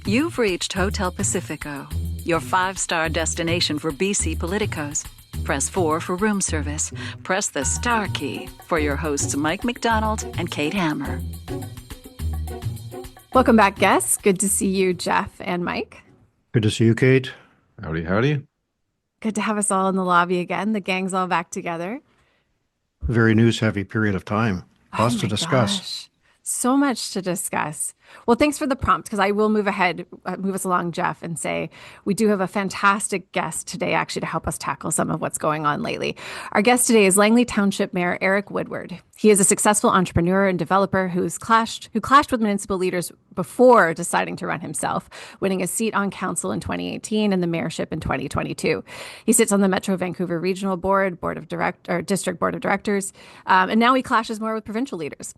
You've reached Hotel Pacifico, your five-star destination for BC politicos. Press 4 for room service. Press the star key for your hosts Mike McDonald and Kate Hammer. Welcome back, guests. Good to see you, Geoff and Mike. Good to see you, Kate. Howdy, howdy. Good to have us all in the lobby again. The gang's all back together. Very news-heavy period of time. Lots to discuss. Gosh. So much to discuss. Well, thanks for the prompt, because I will move us along, Geoff, and say we do have a fantastic guest today, actually, to help us tackle some of what's going on lately. Our guest today is Langley Township Mayor Eric Woodward. He is a successful entrepreneur and developer who clashed with municipal leaders before deciding to run himself, winning a seat on council in 2018 and the mayorship in 2022. He sits on the Metro Vancouver Regional District Board of Directors, and now he clashes more with provincial leaders.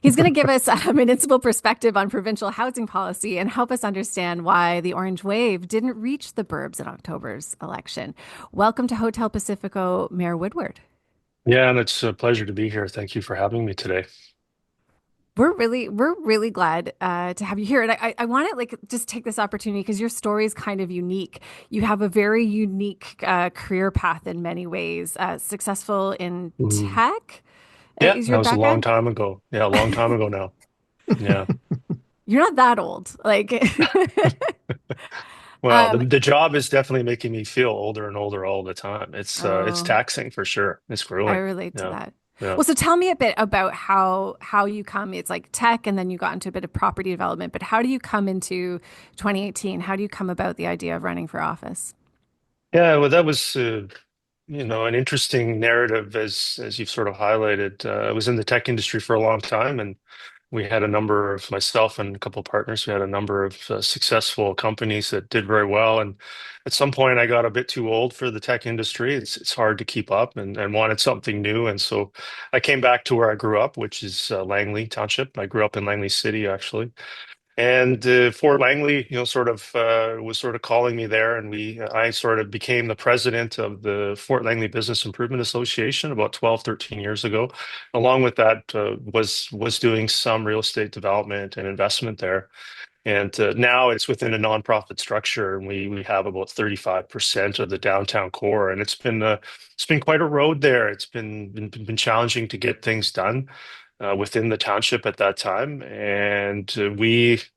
He's going to give us a municipal perspective on provincial housing policy and help us understand why the orange wave didn't reach the burbs in October's election. Welcome to Hotel Pacifico, Mayor Woodward. Yeah, and it's a pleasure to be here. Thank you for having me today. We're really glad to have you here. And I want to just take this opportunity because your story is kind of unique. You have a very unique career path in many ways, successful in tech. Yeah, that was a long time ago. Yeah, a long time ago now. Yeah. You're not that old. Well, the job is definitely making me feel older and older all the time. It's taxing for sure. It's grueling. I relate to that. Yeah. Well, so tell me a bit about how you come. It's like tech, and then you got into a bit of property development. But how do you come into 2018? How do you come about the idea of running for office? Yeah, well, that was an interesting narrative, as you've sort of highlighted. I was in the tech industry for a long time, and we had a number of myself and a couple of partners. We had a number of successful companies that did very well. And at some point, I got a bit too old for the tech industry. It's hard to keep up, and wanted something new. And so I came back to where I grew up, which is Langley Township. I grew up in Langley City, actually. And Fort Langley, was sort of calling me there, and I sort of became the president of the Fort Langley Business Improvement Association about 12, 13 years ago. Along with that, was doing some real estate development and investment there. And now it's within a nonprofit structure, and we have about 35% of the downtown core. And it's been quite a road there. It's been challenging to get things done within the township at that time. And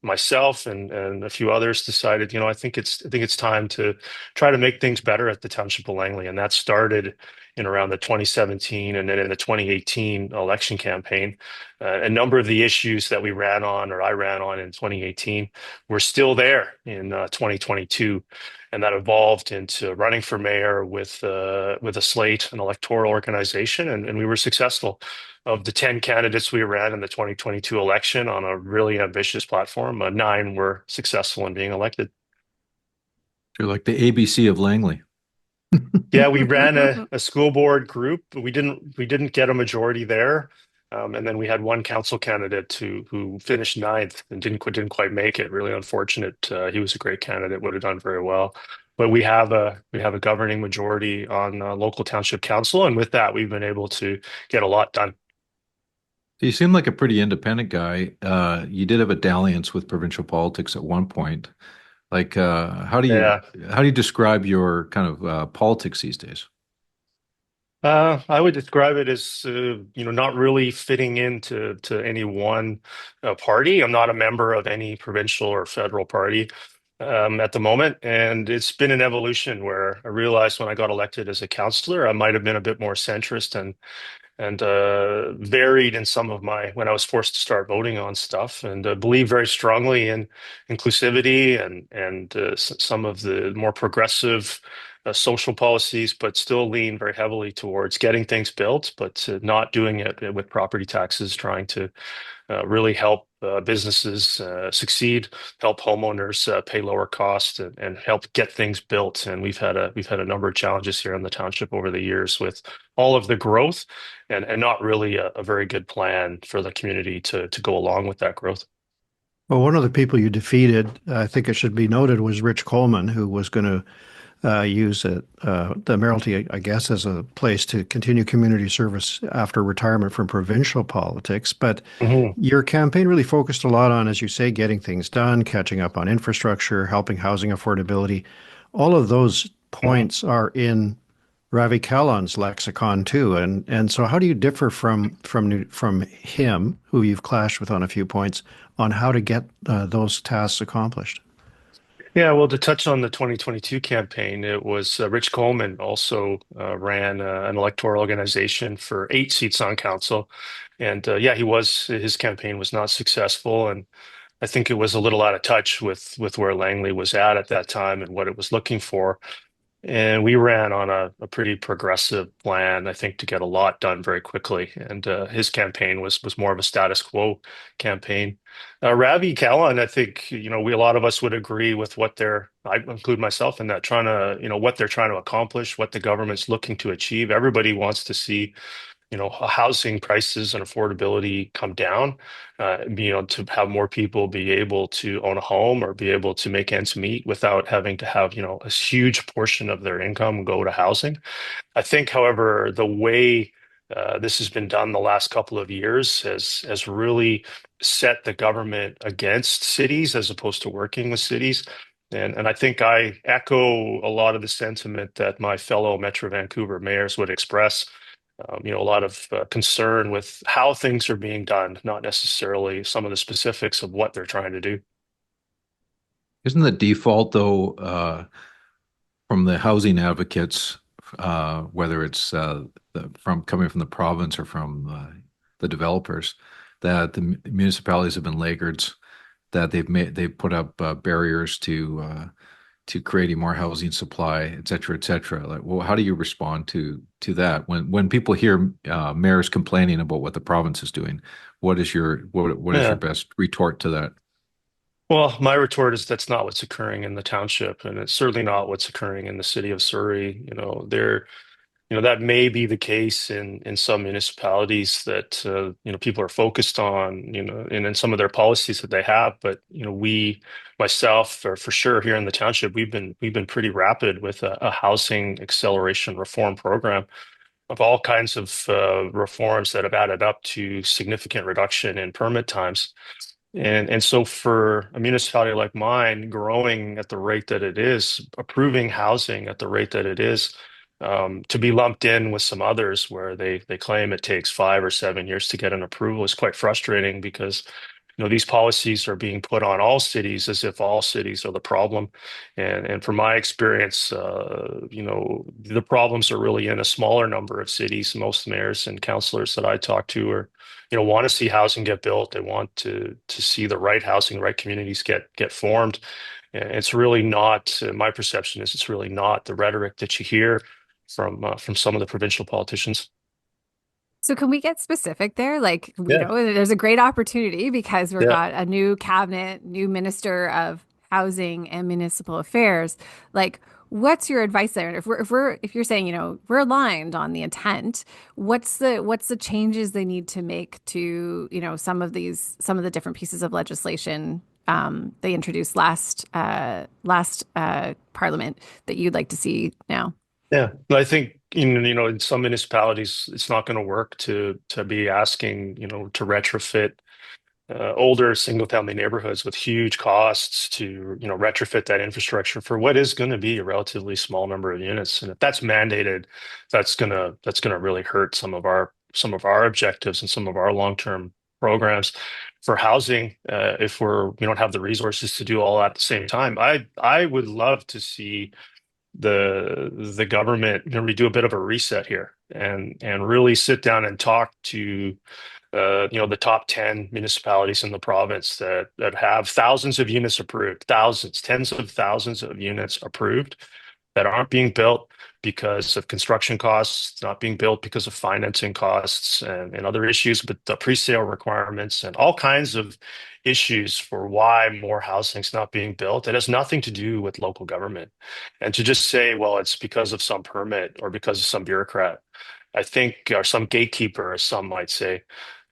myself and a few others decided, I think it's time to try to make things better at the Township of Langley. And that started in around the 2017 and then in the 2018 election campaign. A number of the issues that I ran on in 2018 were still there in 2022. And that evolved into running for mayor with a slate, an electoral organization, and we were successful. Of the 10 candidates we ran in the 2022 election on a really ambitious platform, 9 were successful in being elected. You're like the ABC of Langley. Yeah, we ran a school board group. We didn't get a majority there. And then we had one council candidate who finished 9th and didn't quite make it. Really unfortunate. He was a great candidate, would have done very well. But we have a governing majority on local township council, and with that, we've been able to get a lot done. You seem like a pretty independent guy. You did have a dalliance with provincial politics at one point. How do you describe your kind of politics these days? I would describe it as not really fitting into any one party. I'm not a member of any provincial or federal party at the moment, and it's been an evolution where I realized when I got elected as a councillor, I might have been a bit more centrist and varied in some of when I was forced to start voting on stuff, and believe very strongly in inclusivity and some of the more progressive social policies, but still lean very heavily towards getting things built, but not doing it with property taxes, trying to really help businesses succeed, help homeowners pay lower costs, and help get things built. And we've had a number of challenges here in the township over the years with all of the growth, and not really a very good plan for the community to go along with that growth. Well, one of the people you defeated, I think it should be noted, was Rich Coleman, who was going to use the Admiralty, I guess, as a place to continue community service after retirement from provincial politics. But Mhm. your campaign really focused a lot on, as you say, getting things done, catching up on infrastructure, helping housing affordability. All of those Mhm. points are in Ravi Kalan's lexicon too. And so how do you differ from him, who you've clashed with on a few points, on how to get those tasks accomplished? Yeah, well, to touch on the 2022 campaign, it was Rich Coleman also ran an electoral organization for 8 seats on council. And yeah, his campaign was not successful. And I think it was a little out of touch with where Langley was at that time and what it was looking for. And we ran on a pretty progressive plan, I think, to get a lot done very quickly. And his campaign was more of a status quo campaign. Ravi Kahlon, I think, a lot of us would agree with I include myself in that, what they're trying to accomplish, what the government's looking to achieve. Everybody wants to see housing prices and affordability come down, to have more people be able to own a home or be able to make ends meet without having to have, a huge portion of their income go to housing. I think, however, the way this has been done the last couple of years has really set the government against cities as opposed to working with cities. And I think I echo a lot of the sentiment that my fellow Metro Vancouver mayors would express. A lot of concern with how things are being done, not necessarily some of the specifics of what they're trying to do. Isn't the default though, from the housing advocates, whether it's from coming from the province or from the developers, that the municipalities have been laggards, that they've put up barriers to creating more housing supply, et cetera, et cetera. Like, well, how do you respond to that when people hear mayors complaining about what the province is doing? What is your Yeah. best retort to that? Well, my retort is that's not what's occurring in the township, and it's certainly not what's occurring in the city of Surrey. That may be the case in some municipalities that people are focused on, and in some of their policies that they have. But myself, or for sure here in the township, we've been pretty rapid with a housing acceleration reform program of all kinds of reforms that have added up to significant reduction in permit times. And so for a municipality like mine, growing at the rate that it is, approving housing at the rate that it is, to be lumped in with some others where they claim it takes 5 or 7 years to get an approval is quite frustrating because these policies are being put on all cities as if all cities are the problem. And from my experience, the problems are really in a smaller number of cities. Most mayors and councillors that I talk to want to see housing get built. They want to see the right housing, right communities get formed. And it's really not, my perception is it's really not the rhetoric that you hear from some of the provincial politicians. So can we get specific there? Like, we Yeah, know there's a great opportunity because we've yeah. got a new cabinet, new minister of housing and municipal affairs. Like, what's your advice there? And if you're saying, we're aligned on the intent, what's the changes they need to make to, some of the different pieces of legislation they introduced last parliament that you'd like to see now? Yeah, but I think in some municipalities, it's not going to work to be asking to retrofit older single-family neighborhoods with huge costs to retrofit that infrastructure for what is going to be a relatively small number of units. And if that's mandated, that's gonna really hurt some of our objectives and some of our long-term programs for housing. If we don't have the resources to do all that at the same time, I would love to see the government do a bit of a reset here and really sit down and talk to the top 10 municipalities in the province that have thousands of units approved, thousands, tens of thousands of units approved that aren't being built because of construction costs, not being built because of financing costs and other issues, but the pre-sale requirements and all kinds of issues for why more housing is not being built. It has nothing to do with local government. And to just say, well, it's because of some permit or because of some bureaucrat, I think, or some gatekeeper, as some might say,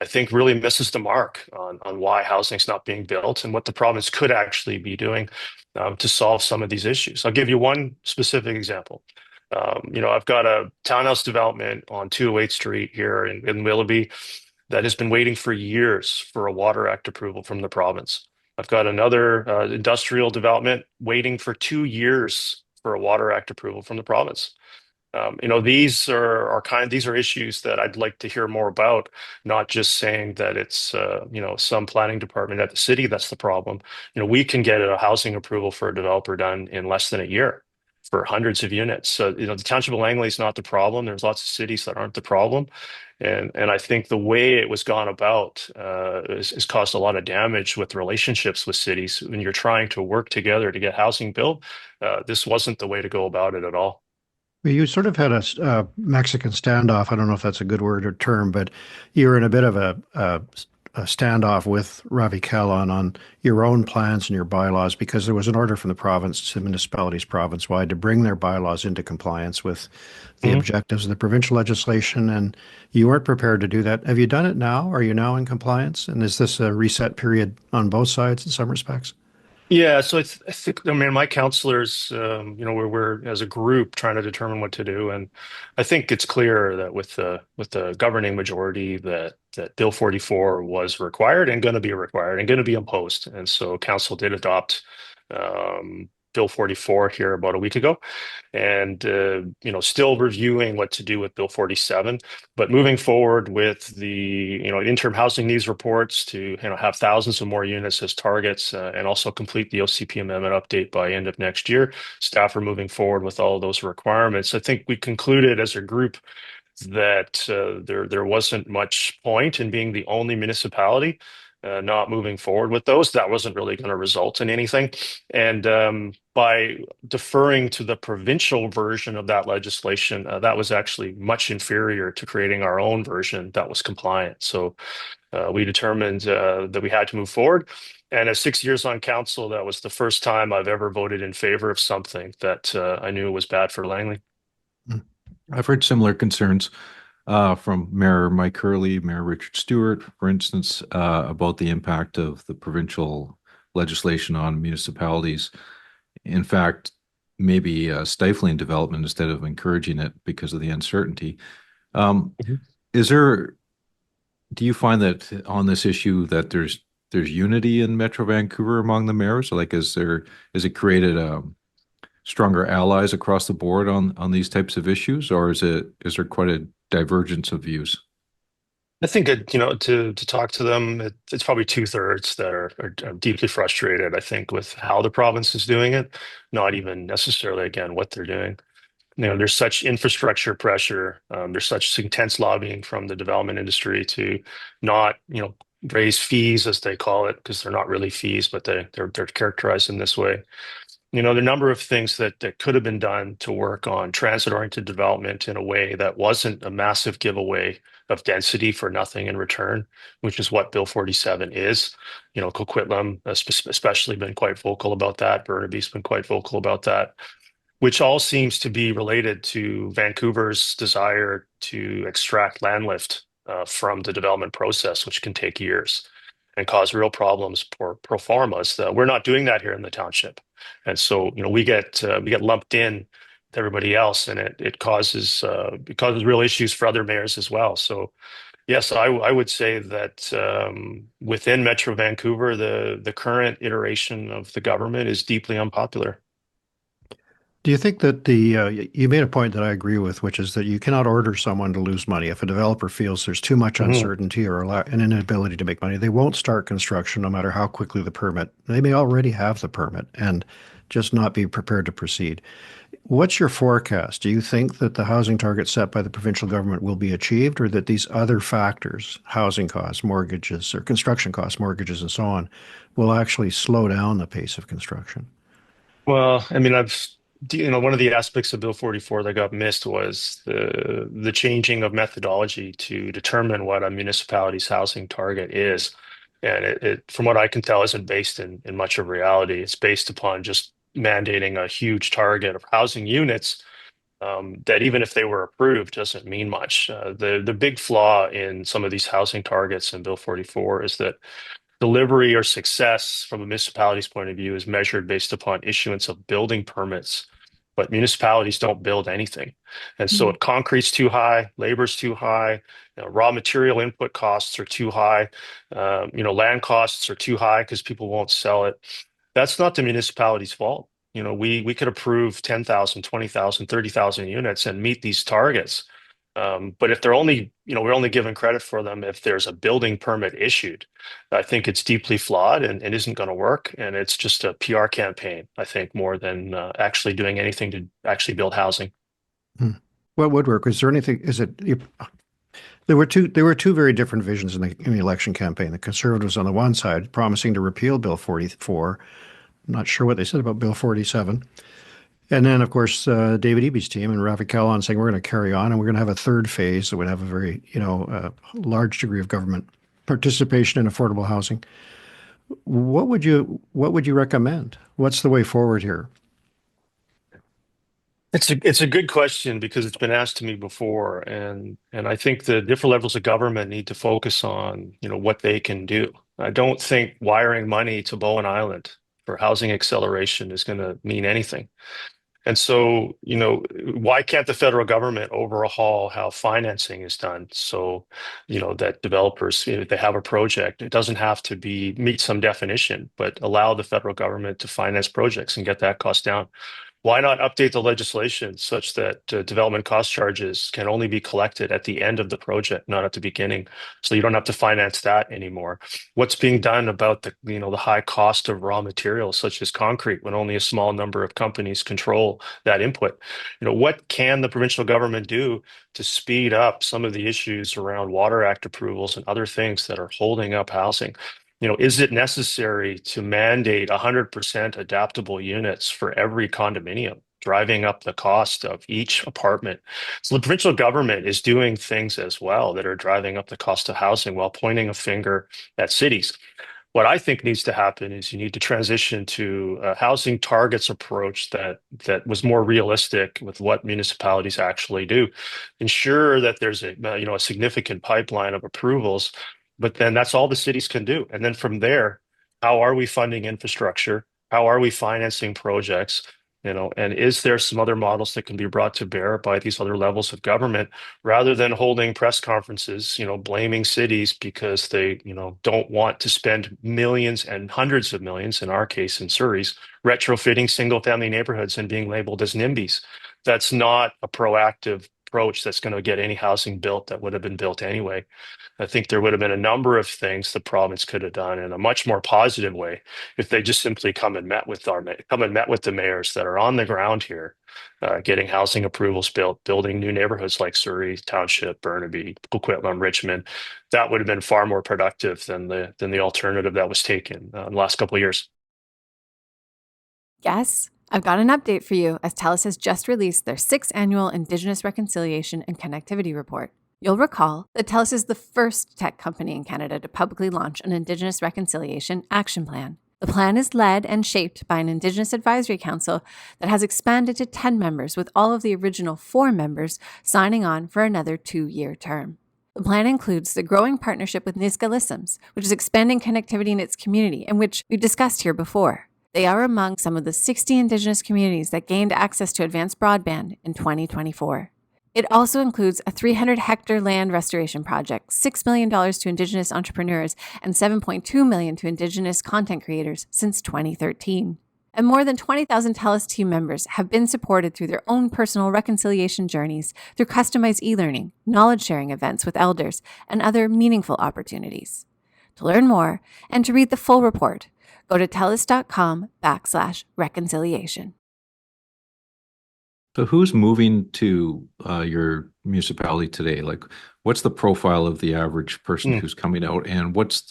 I think really misses the mark on why housing's not being built and what the province could actually be doing to solve some of these issues. I'll give you one specific example. I've got a townhouse development on 208th Street here in Willoughby that has been waiting for years for a Water Act approval from the province. I've got another industrial development waiting for 2 years for a Water Act approval from the province. These are issues that I'd like to hear more about, not just saying that it's some planning department at the city that's the problem. We can get a housing approval for a developer done in less than a year for hundreds of units. So, the Township of Langley is not the problem. There's lots of cities that aren't the problem. And I think the way it was gone about has caused a lot of damage with relationships with cities. When you're trying to work together to get housing built, this wasn't the way to go about it at all. Well, you sort of had a Mexican standoff. I don't know if that's a good word or term, but you were in a bit of a standoff with Ravi Kahlon on your own plans and your bylaws because there was an order from the province to municipalities province-wide to bring their bylaws into compliance with the objectives of the provincial legislation, and you weren't prepared to do that. Have you done it now? Are you now in compliance? And is this a reset period on both sides in some respects? Yeah, so I think, my counselors, we're as a group trying to determine what to do, and I think it's clear that with the governing majority that Bill 44 was required and going to be required and going to be imposed, and so council did adopt Bill 44 here about a week ago, and still reviewing what to do with Bill 47, but moving forward with the interim housing needs reports to have thousands of more units as targets, and also complete the OCP amendment update by end of next year. Staff are moving forward with all of those requirements. I think we concluded as a group that there wasn't much point in being the only municipality not moving forward with those. That wasn't really going to result in anything. And by deferring to the provincial version of that legislation, that was actually much inferior to creating our own version that was compliant. So we determined that we had to move forward. And at 6 years on council, that was the first time I've ever voted in favor of something that I knew was bad for Langley. I've heard similar concerns from Mayor Mike Hurley, Mayor Richard Stewart, for instance, about the impact of the provincial legislation on municipalities. In fact, maybe stifling development instead of encouraging it because of the uncertainty. Do you find that on this issue that there's unity in Metro Vancouver among the mayors? Like, is it created stronger allies across the board on these types of issues, or is there quite a divergence of views? I think to talk to them, it's probably 2/3 that are deeply frustrated, I think, with how the province is doing it, not even necessarily, again, what they're doing. There's such infrastructure pressure. There's such intense lobbying from the development industry to not, raise fees, as they call it, because they're not really fees, but they're characterized in this way. The number of things that could have been done to work on transit-oriented development in a way that wasn't a massive giveaway of density for nothing in return, which is what Bill 47 is. Coquitlam especially been quite vocal about that. Burnaby's been quite vocal about that, which all seems to be related to Vancouver's desire to extract land lift from the development process, which can take years and cause real problems for pro formas. We're not doing that here in the township. And so, we get lumped in with everybody else, and it causes real issues for other mayors as well. So, yes, I would say that within Metro Vancouver, the current iteration of the government is deeply unpopular. Do you think that you made a point that I agree with, which is that you cannot order someone to lose money. If a developer feels there's too much uncertainty or an inability to make money, they won't start construction no matter how quickly the permit. They may already have the permit and just not be prepared to proceed. What's your forecast? Do you think that the housing target set by the provincial government will be achieved, or that these other factors, housing costs, mortgages, or construction costs, mortgages, and so on, will actually slow down the pace of construction? Well, one of the aspects of Bill 44 that got missed was the changing of methodology to determine what a municipality's housing target is. And it from what I can tell, isn't based in much of reality. It's based upon just mandating a huge target of housing units that even if they were approved doesn't mean much. The big flaw in some of these housing targets in Bill 44 is that delivery or success from a municipality's point of view is measured based upon issuance of building permits, but municipalities don't build anything. And so if concrete's too high, labor's too high, raw material input costs are too high, land costs are too high because people won't sell it. That's not the municipality's fault. We could approve 10,000, 20,000, 30,000 units and meet these targets. But if they're only, we're only given credit for them if there's a building permit issued. I think it's deeply flawed and isn't going to work. And it's just a PR campaign, I think, more than actually doing anything to actually build housing. What would work? Is there anything? There were two very different visions in the election campaign. The Conservatives on the one side promising to repeal Bill 44. I'm not sure what they said about Bill 47. And then, of course, David Eby's team and Ravi Kahlon saying we're going to carry on and we're going to have a third phase that would have a very, large degree of government participation in affordable housing. What would you recommend? What's the way forward here? It's a good question because it's been asked to me before, and I think the different levels of government need to focus on what they can do. I don't think wiring money to Bowen Island for housing acceleration is going to mean anything. And so, why can't the federal government overhaul how financing is done so, that developers, if they have a project, it doesn't have to meet some definition, but allow the federal government to finance projects and get that cost down. Why not update the legislation such that development cost charges can only be collected at the end of the project, not at the beginning, so you don't have to finance that anymore? What's being done about the high cost of raw materials such as concrete when only a small number of companies control that input? What can the provincial government do to speed up some of the issues around Water Act approvals and other things that are holding up housing? Is it necessary to mandate 100% adaptable units for every condominium, driving up the cost of each apartment? So the provincial government is doing things as well that are driving up the cost of housing while pointing a finger at cities. What I think needs to happen is you need to transition to a housing targets approach that was more realistic with what municipalities actually do. Ensure that there's a significant pipeline of approvals, but then that's all the cities can do. And then from there, how are we funding infrastructure? How are we financing projects? And is there some other models that can be brought to bear by these other levels of government rather than holding press conferences, blaming cities because they, don't want to spend millions and hundreds of millions, in our case in Surrey's, retrofitting single family neighborhoods and being labeled as NIMBYs. That's not a proactive approach that's going to get any housing built that would have been built anyway. I think there would have been a number of things the province could have done in a much more positive way if they just simply come and met with the mayors that are on the ground here, getting housing approvals built, building new neighborhoods like Surrey Township, Burnaby, Coquitlam, Richmond. That would have been far more productive than the alternative that was taken in the last couple of years. Yes, I've got an update for you as TELUS has just released their 6th annual Indigenous Reconciliation and Connectivity Report. You'll recall that TELUS is the first tech company in Canada to publicly launch an Indigenous Reconciliation Action Plan. The plan is led and shaped by an Indigenous Advisory Council that has expanded to 10 members, with all of the original 4 members signing on for another 2-year term. The plan includes the growing partnership with Nisga'a, which is expanding connectivity in its community and which we've discussed here before. They are among some of the 60 Indigenous communities that gained access to advanced broadband in 2024. It also includes a 300-hectare land restoration project, $6 million to Indigenous entrepreneurs, and $7.2 million to Indigenous content creators since 2013. And more than 20,000 TELUS team members have been supported through their own personal reconciliation journeys through customized e-learning, knowledge-sharing events with elders, and other meaningful opportunities. To learn more and to read the full report, go to telus.com/reconciliation. So who's moving to your municipality today? Like, what's the profile of the average person who's coming out, and what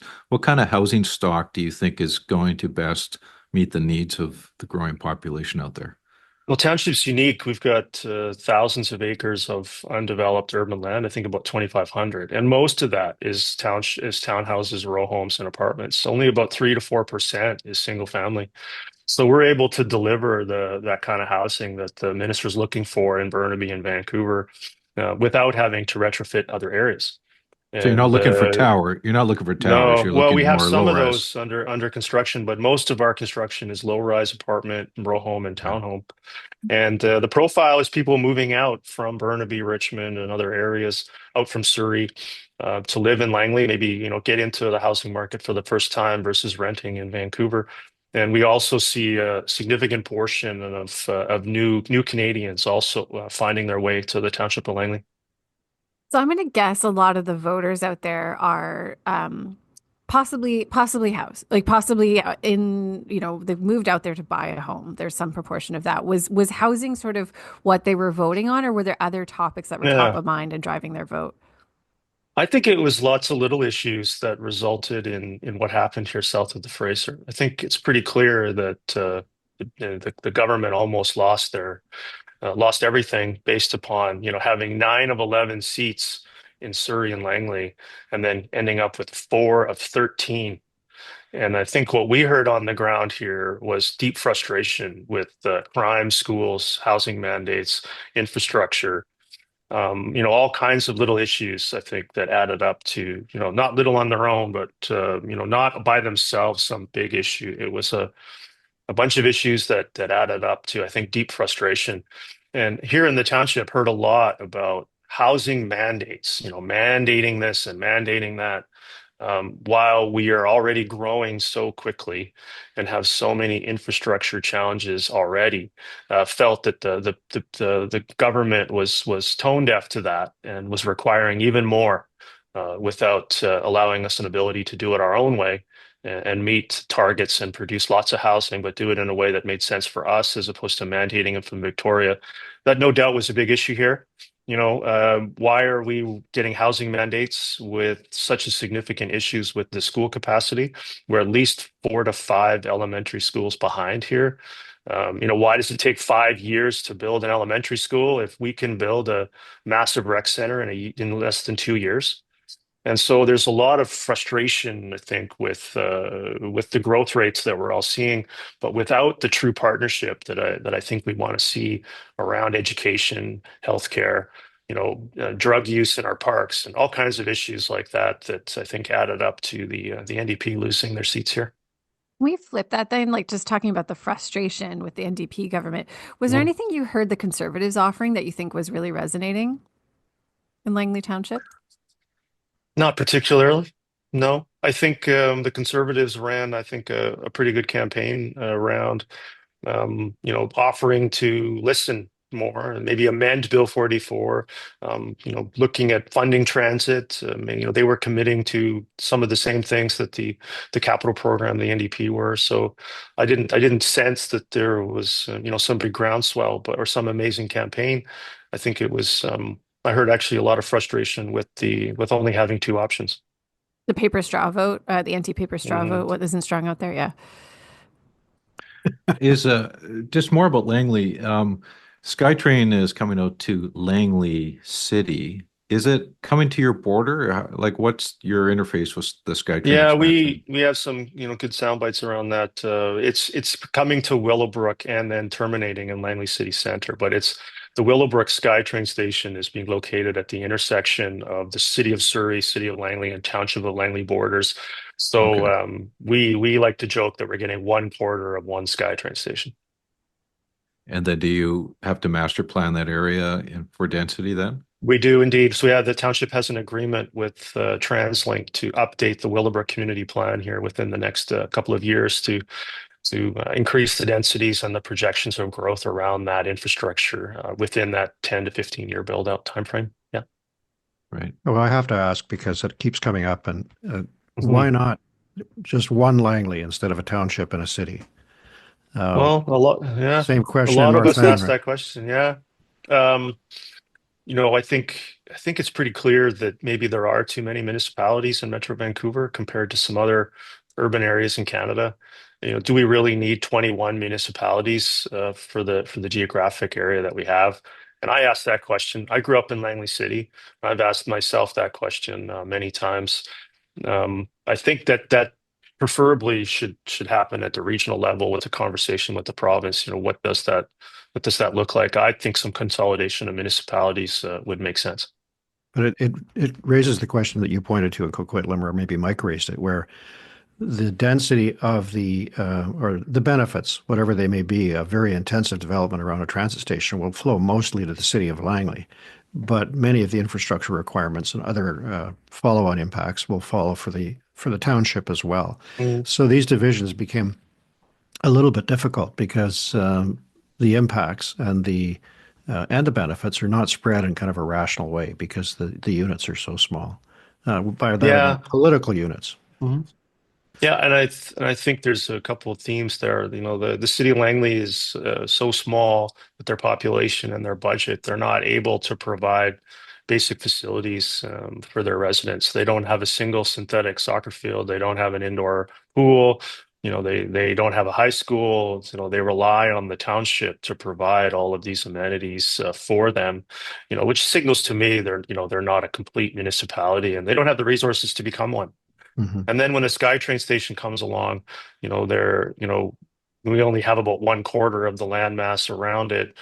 kind of housing stock do you think is going to best meet the needs of the growing population out there? Well, township's unique. We've got thousands of acres of undeveloped urban land. I think about 2,500, and most of that is townhouses, row homes, and apartments. Only about 3 to 4% is single family. So we're able to deliver that kind of housing that the minister's looking for in Burnaby and Vancouver without having to retrofit other areas. So you're not And looking for tower. You're not looking for towers. no, You're well, we looking have more some low of rise. those under construction, but most of our construction is low-rise apartment, row home, and Yeah. townhome. And the profile is people moving out from Burnaby, Richmond, and other areas, out from Surrey, to live in Langley, maybe, get into the housing market for the first time versus renting in Vancouver. And we also see a significant portion of new Canadians also finding their way to the township of Langley. So I'm going to guess a lot of the voters out there are possibly house, like possibly in, they've moved out there to buy a home. There's some proportion of that. Was housing sort of what they were voting on, or were there other topics that were top Yeah. of mind and driving their vote? I think it was lots of little issues that resulted in what happened here south of the Fraser. I think it's pretty clear that the government almost lost everything based upon having 9 of 11 seats in Surrey and Langley, and then ending up with 4 of 13. And I think what we heard on the ground here was deep frustration with crime, schools, housing mandates, infrastructure, all kinds of little issues, I think, that added up to, not little on their own, but, not by themselves, some big issue. It was a bunch of issues that added up to, I think, deep frustration. And here in the township, heard a lot about housing mandates, mandating this and mandating that. While we are already growing so quickly and have so many infrastructure challenges already, felt that the government was tone deaf to that and was requiring even more without allowing us an ability to do it our own way and meet targets and produce lots of housing, but do it in a way that made sense for us as opposed to mandating it from Victoria. That no doubt was a big issue here. Why are we getting housing mandates with such a significant issues with the school capacity? We're at least 4 to 5 elementary schools behind here. Why does it take 5 years to build an elementary school if we can build a massive rec center in less than 2 years? And so there's a lot of frustration, I think, with the growth rates that we're all seeing, but without the true partnership that I think we want to see around education, healthcare, drug use in our parks, and all kinds of issues like that I think added up to the NDP losing their seats here. Can we flip that then, like just talking about the frustration with the NDP government? Was there Mhm. anything you heard the Conservatives offering that you think was really resonating in Langley Township? Not particularly. No, I think the Conservatives ran, I think, a pretty good campaign around, offering to listen more and maybe amend Bill 44, looking at funding transit. They were committing to some of the same things that the capital program, the NDP were. So I didn't sense that there was, some big groundswell, or some amazing campaign. I think it was, I heard actually a lot of frustration with only having two options. The paper straw vote, the anti-paper straw vote, what isn't strong out there? Yeah. Is just more about Langley. SkyTrain is coming out to Langley City. Is it coming to your border? Like, what's your interface with the SkyTrain Yeah, expansion? we have some, good sound bites around that. It's coming to Willowbrook and then terminating in Langley City Center. But it's the Willowbrook SkyTrain station is being located at the intersection of the City of Surrey, City of Langley, and Township of Langley borders. So Okay. we like to joke that we're getting one quarter of one SkyTrain station. And then do you have to master plan that area for density then? We do indeed. So the township has an agreement with TransLink to update the Willowbrook community plan here within the next couple of years to increase the densities and the projections of growth around that infrastructure within that 10 to 15 year build out timeframe. Yeah. Right. Well, I have to ask because it keeps coming up, and Mhm. why not just one Langley instead of a township and a city? Well, Same a question in lot of North us Van, asked right? that question. Yeah. Um, I think it's pretty clear that maybe there are too many municipalities in Metro Vancouver compared to some other urban areas in Canada. do we really need 21 municipalities for the geographic area that we have? And I asked that question. I grew up in Langley City. I've asked myself that question many times. I think that preferably should happen at the regional level with a conversation with the province. What does that look like? I think some consolidation of municipalities would make sense. But it raises the question that you pointed to in Coquitlam, or maybe Mike raised it, where the density of or the benefits, whatever they may be, of very intensive development around a transit station will flow mostly to the city of Langley. But many of the infrastructure requirements and other follow-on impacts will follow for the township as well. So these divisions became a little bit difficult because the impacts and the benefits are not spread in kind of a rational way because the units are so small. By that, I mean political units. Mm-hmm. Yeah, and I think there's a couple of themes there. The city of Langley is so small with their population and their budget, they're not able to provide basic facilities for their residents. They don't have a single synthetic soccer field. They don't have an indoor pool. They don't have a high school. They rely on the township to provide all of these amenities for them. Which signals to me they're not a complete municipality, and they don't have the resources to become one. Mm-hmm. And then when a SkyTrain station comes along, we only have about 1/4 of the landmass around it.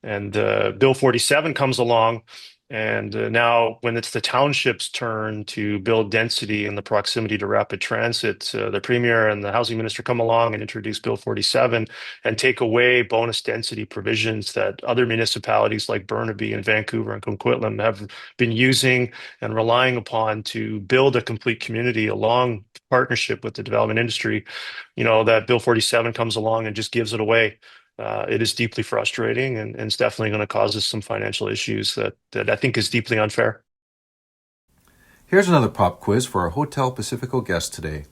And Bill 47 comes along, and now when it's the township's turn to build density in the proximity to rapid transit, the premier and the housing minister come along and introduce Bill 47 and take away bonus density provisions that other municipalities like Burnaby and Vancouver and Coquitlam have been using and relying upon to build a complete community along partnership with the development industry. That Bill 47 comes along and just gives it away. It is deeply frustrating, and it's definitely going to cause us some financial issues that I think is deeply unfair. Here's another pop quiz for our Hotel Pacifico guest today.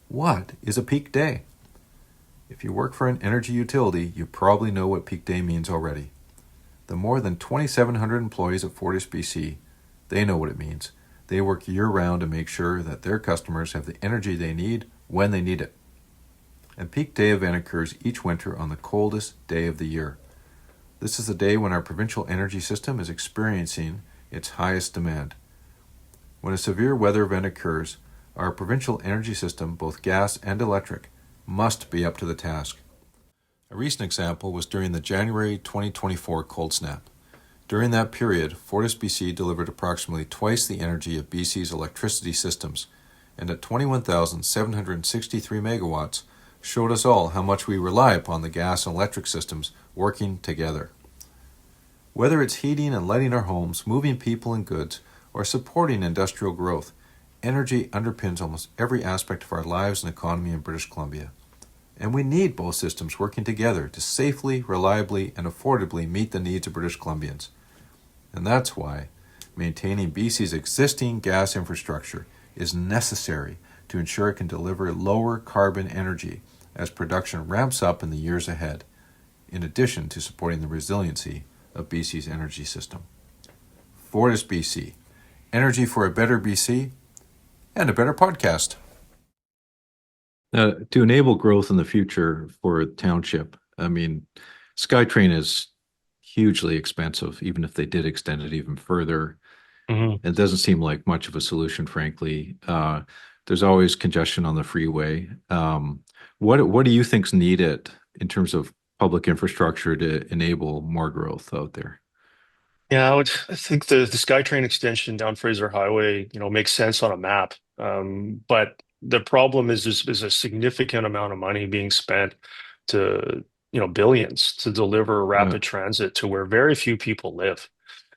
What is a peak day? If you work for an energy utility, you probably know what peak day means already. The more than 2,700 employees at FortisBC, they know what it means. They work year-round to make sure that their customers have the energy they need when they need it. A peak day event occurs each winter on the coldest day of the year. This is the day when our provincial energy system is experiencing its highest demand. When a severe weather event occurs, our provincial energy system, both gas and electric, must be up to the task. A recent example was during the January 2024 cold snap. During that period, FortisBC delivered approximately twice the energy of BC's electricity systems, and at 21,763 megawatts, showed us all how much we rely upon the gas and electric systems working together. Whether it's heating and lighting our homes, moving people and goods, or supporting industrial growth, energy underpins almost every aspect of our lives and economy in British Columbia. And we need both systems working together to safely, reliably, and affordably meet the needs of British Columbians. And that's why maintaining BC's existing gas infrastructure is necessary to ensure it can deliver lower carbon energy as production ramps up in the years ahead, in addition to supporting the resiliency of BC's energy system. FortisBC, energy for a better BC and a better podcast. To enable growth in the future for a township, SkyTrain is hugely expensive, even if they did extend it even further. Mm-hmm. It doesn't seem like much of a solution, frankly. There's always congestion on the freeway. What do you think's needed in terms of public infrastructure to enable more growth out there? Yeah, I think the SkyTrain extension down Fraser Highway, makes sense on a map. But the problem is there's a significant amount of money being spent to, billions to deliver rapid transit to where very few people live.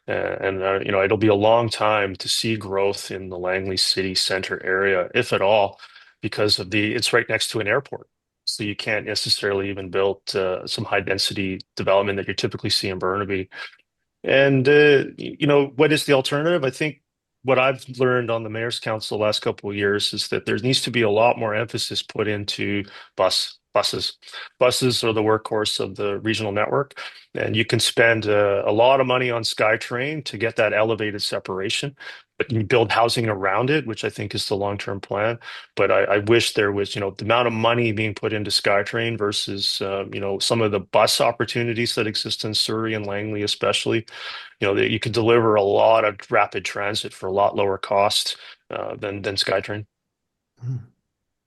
It'll be a long time to see growth in the Langley City Center area, if at all, because it's right next to an airport. So you can't necessarily even build some high density development that you typically see in Burnaby. And, what is the alternative? I think what I've learned on the Mayor's Council the last couple of years is that there needs to be a lot more emphasis put into buses. Buses are the workhorse of the regional network, and you can spend a lot of money on SkyTrain to get that elevated separation. but you build housing around it, which I think is the long-term plan. But I wish there was, the amount of money being put into SkyTrain versus, some of the bus opportunities that exist in Surrey and Langley, especially, that you could deliver a lot of rapid transit for a lot lower cost than SkyTrain.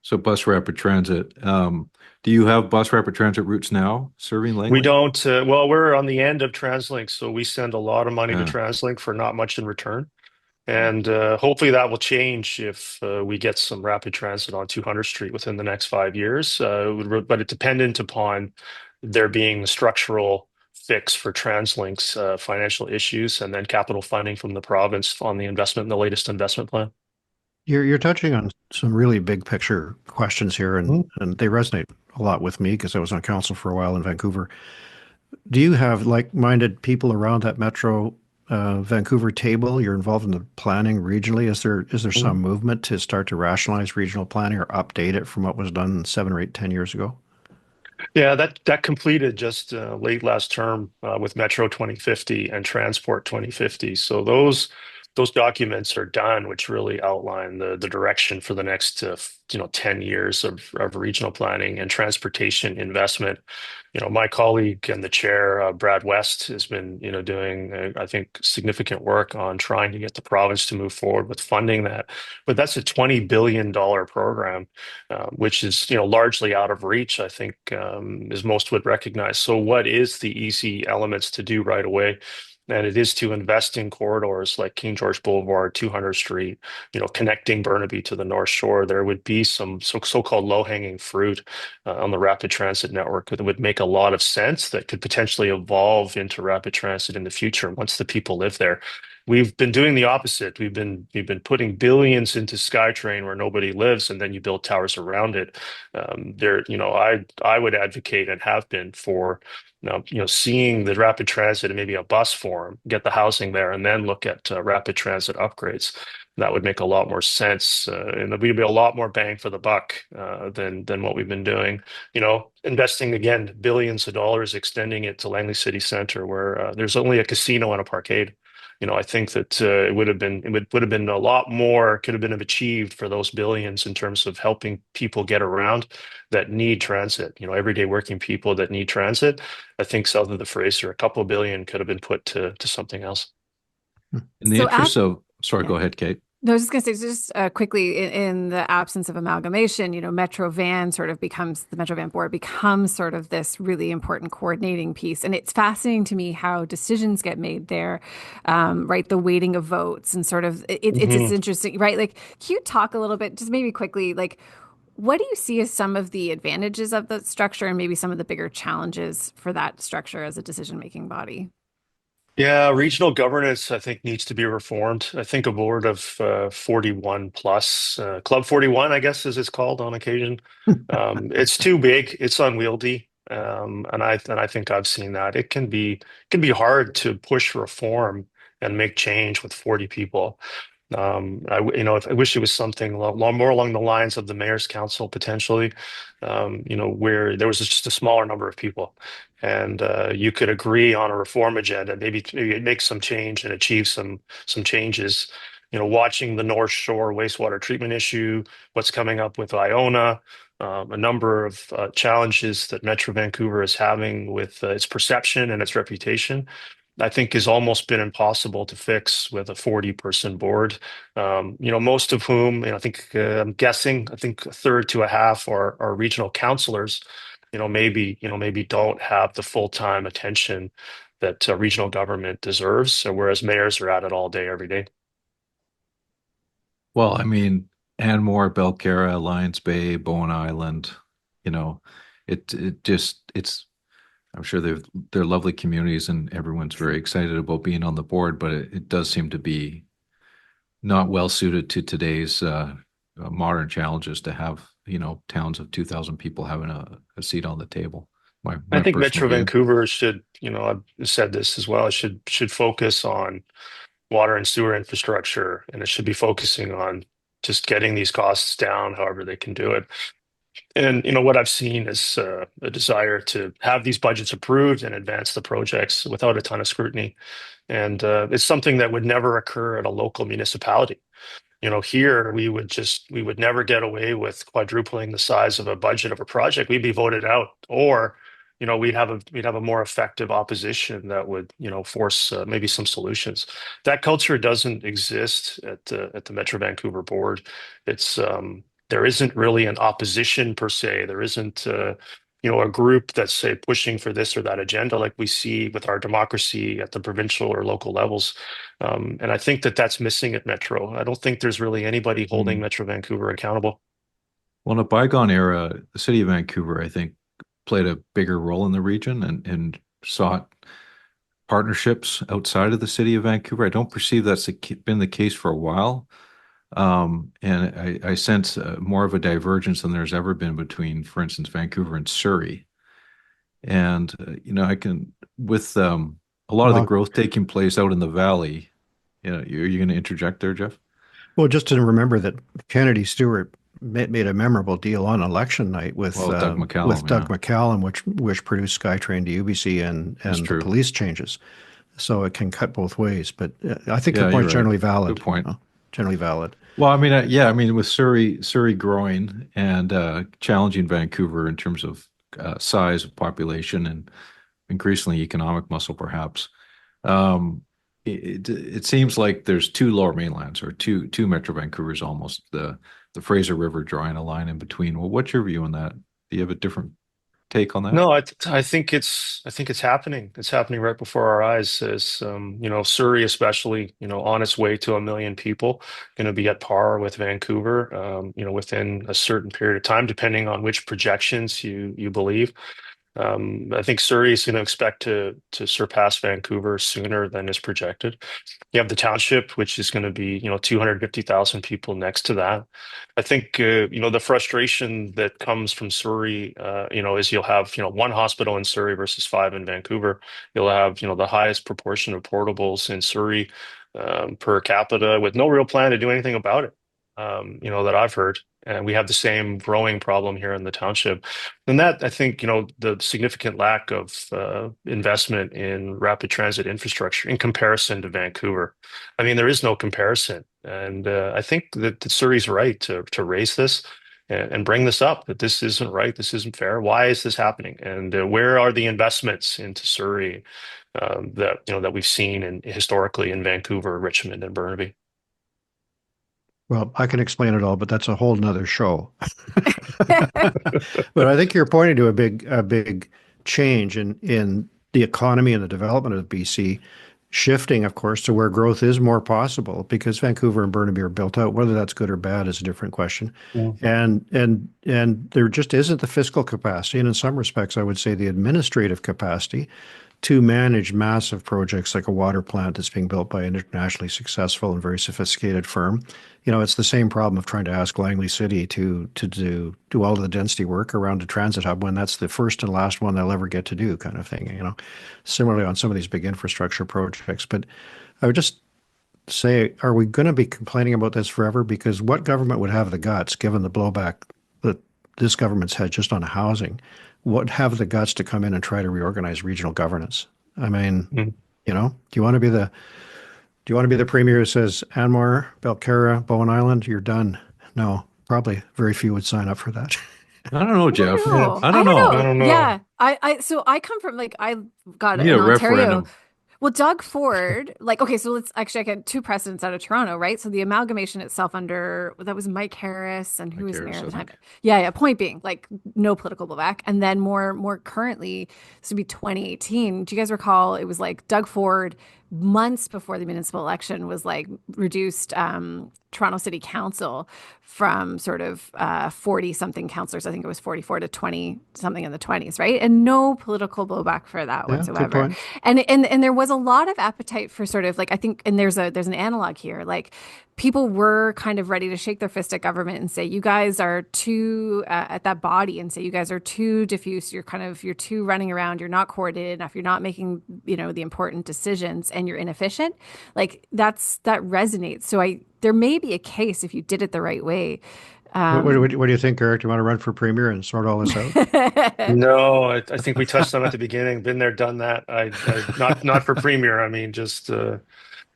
So bus rapid transit. Do you have bus rapid transit routes now serving We Langley? don't, well, we're on the end of TransLink, so we send a lot of money to TransLink for not much in return. And hopefully that will change if we get some rapid transit on 200 Street within the next 5 years. But it's dependent upon there being the structural fix for TransLink's financial issues and then capital funding from the province on the the latest investment plan. You're touching on some really big picture questions here, and they resonate a lot with me because I was on council for a while in Vancouver. Do you have like-minded people around that Metro Vancouver table? You're involved in the planning regionally. Is there some movement to start to rationalize regional planning or update it from what was done 7 or 8, 10 years ago? Yeah, that completed just late last term with Metro 2050 and Transport 2050. So those documents are done, which really outline the direction for the next 10 years of regional planning and transportation investment. My colleague and the chair, Brad West, has been doing I think significant work on trying to get the province to move forward with funding that. But that's a $20 billion program, which is largely out of reach, I think, as most would recognize. So what is the easy elements to do right away? And it is to invest in corridors like King George Boulevard, 200 Street, connecting Burnaby to the North Shore. There would be some so-called low-hanging fruit on the rapid transit network that would make a lot of sense that could potentially evolve into rapid transit in the future once the people live there. We've been doing the opposite. We've been putting billions into SkyTrain where nobody lives, and then you build towers around it. I would advocate and have been for seeing the rapid transit and maybe a bus form, get the housing there, and then look at rapid transit upgrades. That would make a lot more sense, and we'd be a lot more bang for the buck than what we've been doing. Investing again billions of dollars, extending it to Langley City Centre, where there's only a casino and a parkade. I think that it would have been a lot more could have been achieved for those billions in terms of helping people get around that need transit. Everyday working people that need transit. I think south of the Fraser, a couple of billion could have been put to something else. In the interest of, sorry, go ahead, Kate. No, I was just going to say, just quickly, in the absence of amalgamation, Metro Van the Metro Van board becomes sort of this really important coordinating piece. And it's fascinating to me how decisions get made there, right? The weighting of votes and sort of, it's interesting, right? Like, can you talk a little bit, just maybe quickly, like, what do you see as some of the advantages of the structure and maybe some of the bigger challenges for that structure as a decision-making body? Yeah, regional governance, I think, needs to be reformed. I think a board of 41 plus, Club 41, I guess, as it's called on occasion. It's too big. It's unwieldy. And I think I've seen that. It can be hard to push reform and make change with 40 people. I wish it was something more along the lines of the mayor's council potentially, where there was just a smaller number of people, and you could agree on a reform agenda, maybe make some change and achieve some changes. Watching the North Shore wastewater treatment issue, what's coming up with Iona, a number of challenges that Metro Vancouver is having with its perception and its reputation. I think has almost been impossible to fix with a 40-person board. Most of whom, I think, I'm guessing, I think a third to a half are regional councillors. Maybe don't have the full-time attention that regional government deserves, whereas mayors are at it all day, every day. Well, I mean, Anmore, Belcarra, Lions Bay, Bowen Island, it's I'm sure they're lovely communities and everyone's very excited about being on the board, but it does seem to be not well suited to today's modern challenges to have, towns of 2,000 people having a seat on the table. I think Metro view. Vancouver should, I've said this as well, should focus on water and sewer infrastructure, and it should be focusing on just getting these costs down however they can do it. And what I've seen is a desire to have these budgets approved and advance the projects without a ton of scrutiny. And it's something that would never occur at a local municipality. Here we would never get away with quadrupling the size of a budget of a project. We'd be voted out, or we'd have a more effective opposition that would force maybe some solutions. That culture doesn't exist at the Metro Vancouver board. It's there isn't really an opposition per se. There isn't a group that's, say, pushing for this or that agenda like we see with our democracy at the provincial or local levels. And I think that that's missing at Metro. I don't think there's really anybody holding Metro Vancouver accountable. Well, in a bygone era, the city of Vancouver, I think, played a bigger role in the region and sought partnerships outside of the city of Vancouver. I don't perceive that's been the case for a while. And I sense more of a divergence than there's ever been between, for instance, Vancouver and Surrey. And, I can, with a lot of the growth taking place out in the valley, are you going to interject there, Geoff? Well, just to remember that Kennedy Stewart made a memorable deal on election night with Doug McCallum, which produced SkyTrain to UBC and the police changes. So it can cut both ways. But I think the point's generally valid. Good point. Generally valid. Well, I mean, with Surrey growing and challenging Vancouver in terms of size of population and increasingly economic muscle, perhaps. It seems like there's two Lower Mainlands or two Metro Vancouvers almost. The Fraser River drawing a line in between. Well, what's your view on that? Do you have a different take on that? No, I think it's happening. It's happening right before our eyes. As Surrey, especially, on its way to 1 million people, going to be at par with Vancouver, within a certain period of time, depending on which projections you believe. I think Surrey is going to expect to surpass Vancouver sooner than is projected. You have the township, which is going to be 250,000 people next to that. I think the frustration that comes from Surrey, is you'll have one hospital in Surrey versus 5 in Vancouver. You'll have the highest proportion of portables in Surrey per capita, with no real plan to do anything about it. That I've heard. And we have the same growing problem here in the township. And that, I think, the significant lack of investment in rapid transit infrastructure in comparison to Vancouver. I mean, there is no comparison. And I think that Surrey's right to raise this and bring this up, that this isn't right, this isn't fair. Why is this happening? And where are the investments into Surrey that we've seen historically in Vancouver, Richmond, and Burnaby? Well, I can explain it all, but that's a whole nother show. But I think you're pointing to a big change in the economy and the development of BC, shifting, of course, to where growth is more possible, because Vancouver and Burnaby are built out. Whether that's good or bad is a different question. Yeah. And there just isn't the fiscal capacity, and in some respects, I would say the administrative capacity to manage massive projects like a water plant that's being built by an internationally successful and very sophisticated firm. It's the same problem of trying to ask Langley City to do all of the density work around a transit hub when that's the first and last one they'll ever get to do, kind of thing. Similarly on some of these big infrastructure projects. But I would just say, are we going to be complaining about this forever? Because what government would have the guts, given the blowback that this government's had just on housing, would have the guts to come in and try to reorganize regional governance? I mean, do you want to be the premier who says, Anmar, Belcarra, Bowen Island, you're done? No, probably very few would sign up for that. I don't know, Geoff. I don't know. Yeah. So I come from, I got in Ontario. Referendum. Well, Doug Ford, okay, so I get two precedents out of Toronto, right? So the amalgamation itself that was Mike Harris, and who was mayor at the time? Yeah. Point being, no political blowback. And then more currently, this would be 2018. Do you guys recall? It was Doug Ford, months before the municipal election, was reduced Toronto City Council from sort of 40 something councillors, I think it was 44 to 20 something in the 20s, right? And no political blowback for that whatsoever. And there was a lot of appetite for sort of I think, and there's an analog here, people were kind of ready to shake their fist at government and say, you guys are too at that body, and say, you guys are too diffuse. You're too running around. You're not coordinated enough. You're not making, the important decisions, and you're inefficient. That resonates. So there may be a case, if you did it the right way, What do you think, Eric? Do you want to run for premier and sort all this out? No, I think we touched on it at the beginning. Been there, done that. I not for premier. I mean, just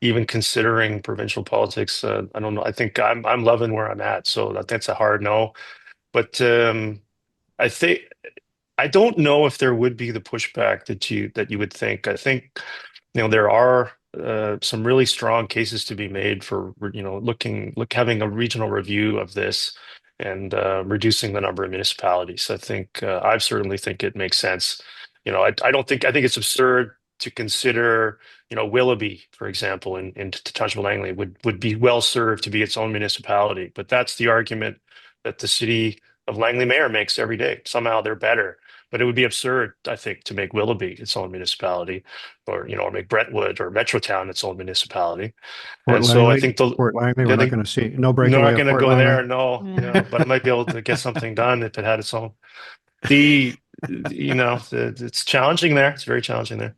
even considering provincial politics. I don't know. I think I'm loving where I'm at. So that's a hard no. But I think I don't know if there would be the pushback that you would think. I think there are some really strong cases to be made for having a regional review of this and reducing the number of municipalities. I think I certainly think it makes sense. I think it's absurd to consider Willoughby, for example, in Tontouchable Langley would be well served to be its own municipality. But that's the argument that the city of Langley mayor makes every day. Somehow they're better. But it would be absurd, I think, to make Willoughby its own municipality, or make Brentwood or Metrotown its own municipality. Fort And so I Langley, think Fort Langley, we're I not think going to see no they're breakaway not of going to Fort go there, Langley. no, Yeah. but it might be able to get something done if it had its own. It's challenging there. It's very challenging there.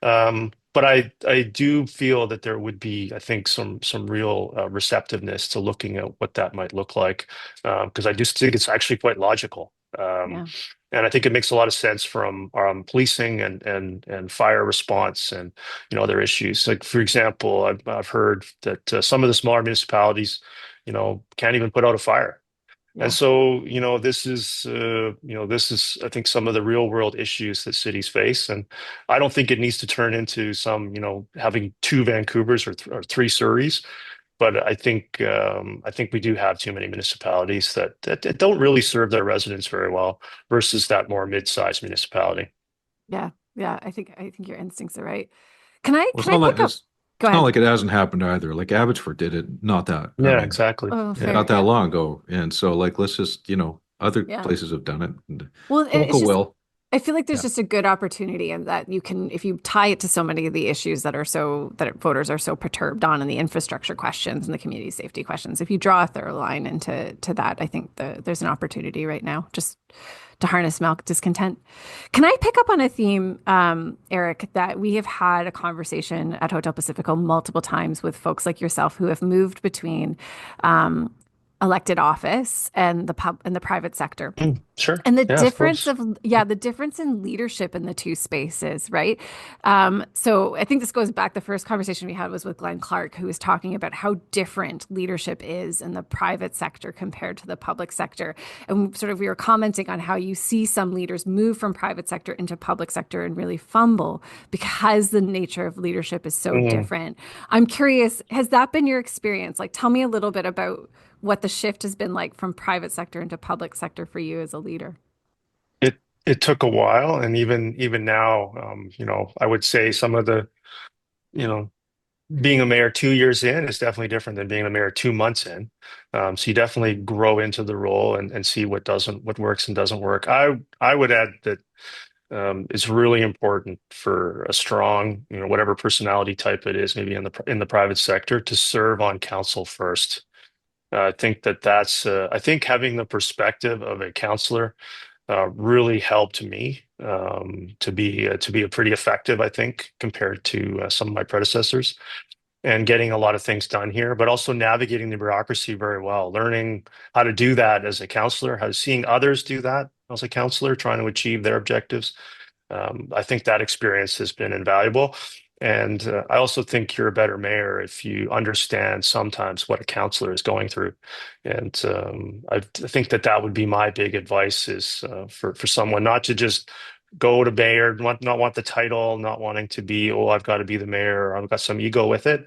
But I do feel that there would be, I think, some real receptiveness to looking at what that might look like, because I do think it's actually quite logical. Yeah. And I think it makes a lot of sense from policing and fire response and other issues. Like, for example, I've heard that some of the smaller municipalities, can't even put out a fire. Yeah. And so, this is, I think, some of the real world issues that cities face. And I don't think it needs to turn into some, having two Vancouvers or three Surreys. But I think we do have too many municipalities that don't really serve their residents very well versus that more mid-sized municipality. Yeah. Yeah. I think your instincts are right. Can I Well, pick up? Go it's ahead. not like it hasn't happened either. Like Abbotsford did it Yeah, exactly. Oh, fair. not that Yeah. long ago. And so like let's just, other Yeah. places have done it. And Well, it's just, will. I feel like there's Yeah. just a good opportunity, and that you can, if you tie it to so many of the issues that voters are so perturbed on, and the infrastructure questions and the community safety questions, if you draw a thorough line into that, I think there's an opportunity right now just to harness milk discontent. Can I pick up on a theme, Eric, that we have had a conversation at Hotel Pacifico multiple times with folks like yourself who have moved between elected office and the private sector. Sure. And the Yeah, difference of course. the difference in leadership in the two spaces, right? So I think this goes back, the first conversation we had was with Glenn Clark, who was talking about how different leadership is in the private sector compared to the public sector. And we were commenting on how you see some leaders move from private sector into public sector and really fumble because the nature of leadership is so different. I'm curious, has that been your experience? Like, tell me a little bit about what the shift has been like from private sector into public sector for you as a leader. It took a while, and even now, I would say some of the, being a mayor 2 years in is definitely different than being a mayor 2 months in. So you definitely grow into the role and see what works and doesn't work. I would add that it's really important for a strong, whatever personality type it is, maybe in the private sector, to serve on council first. I think I think having the perspective of a counselor really helped me to be a pretty effective, I think, compared to some of my predecessors, and getting a lot of things done here, but also navigating the bureaucracy very well, learning how to do that as a counselor, seeing others do that as a counselor, trying to achieve their objectives. I think that experience has been invaluable. And I also think you're a better mayor if you understand sometimes what a counselor is going through. And I think that would be my big advice, is for someone not to just go to mayor, not want the title, not wanting to be, I've got to be the mayor, or I've got some ego with it.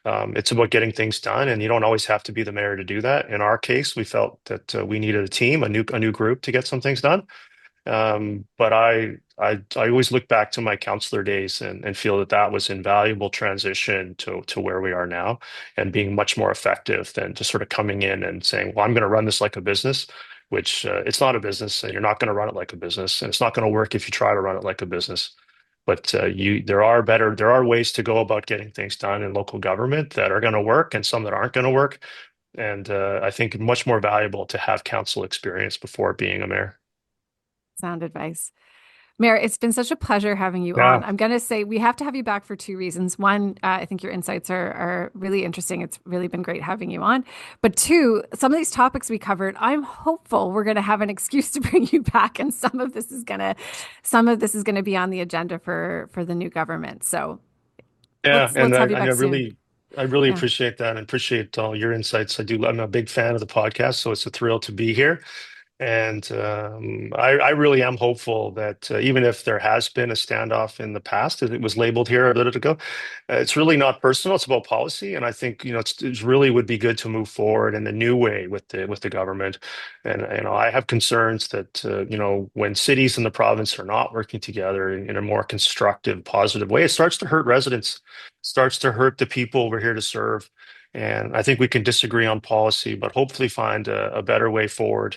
It's about getting things done, and you don't always have to be the mayor to do that. In our case, we felt that we needed a team, a new group to get some things done. But I always look back to my counselor days and feel that was invaluable transition to where we are now, and being much more effective than just sort of coming in and saying, well, I'm going to run this like a business, which it's not a business, and you're not going to run it like a business, and it's not going to work if you try to run it like a business. But there are ways to go about getting things done in local government that are going to work, and some that aren't going to work. And I think much more valuable to have council experience before being a mayor. Sound advice. Mayor, it's been such a pleasure having you on. Yeah. I'm going to say we have to have you back for two reasons. One, I think your insights are really interesting. It's really been great having you on. But two, some of these topics we covered, I'm hopeful we're going to have an excuse to bring you back, and some of this is going to be on the agenda for the new government. So Yeah, let's have you back soon. I really Yeah. appreciate that and appreciate all your insights. I'm a big fan of the podcast, so it's a thrill to be here. And I really am hopeful that even if there has been a standoff in the past, as it was labeled here a little ago, it's really not personal. It's about policy, and I think it's really would be good to move forward in a new way with the government. And I have concerns that when cities in the province are not working together in a more constructive, positive way, it starts to hurt residents, starts to hurt the people we're here to serve. And I think we can disagree on policy, but hopefully find a better way forward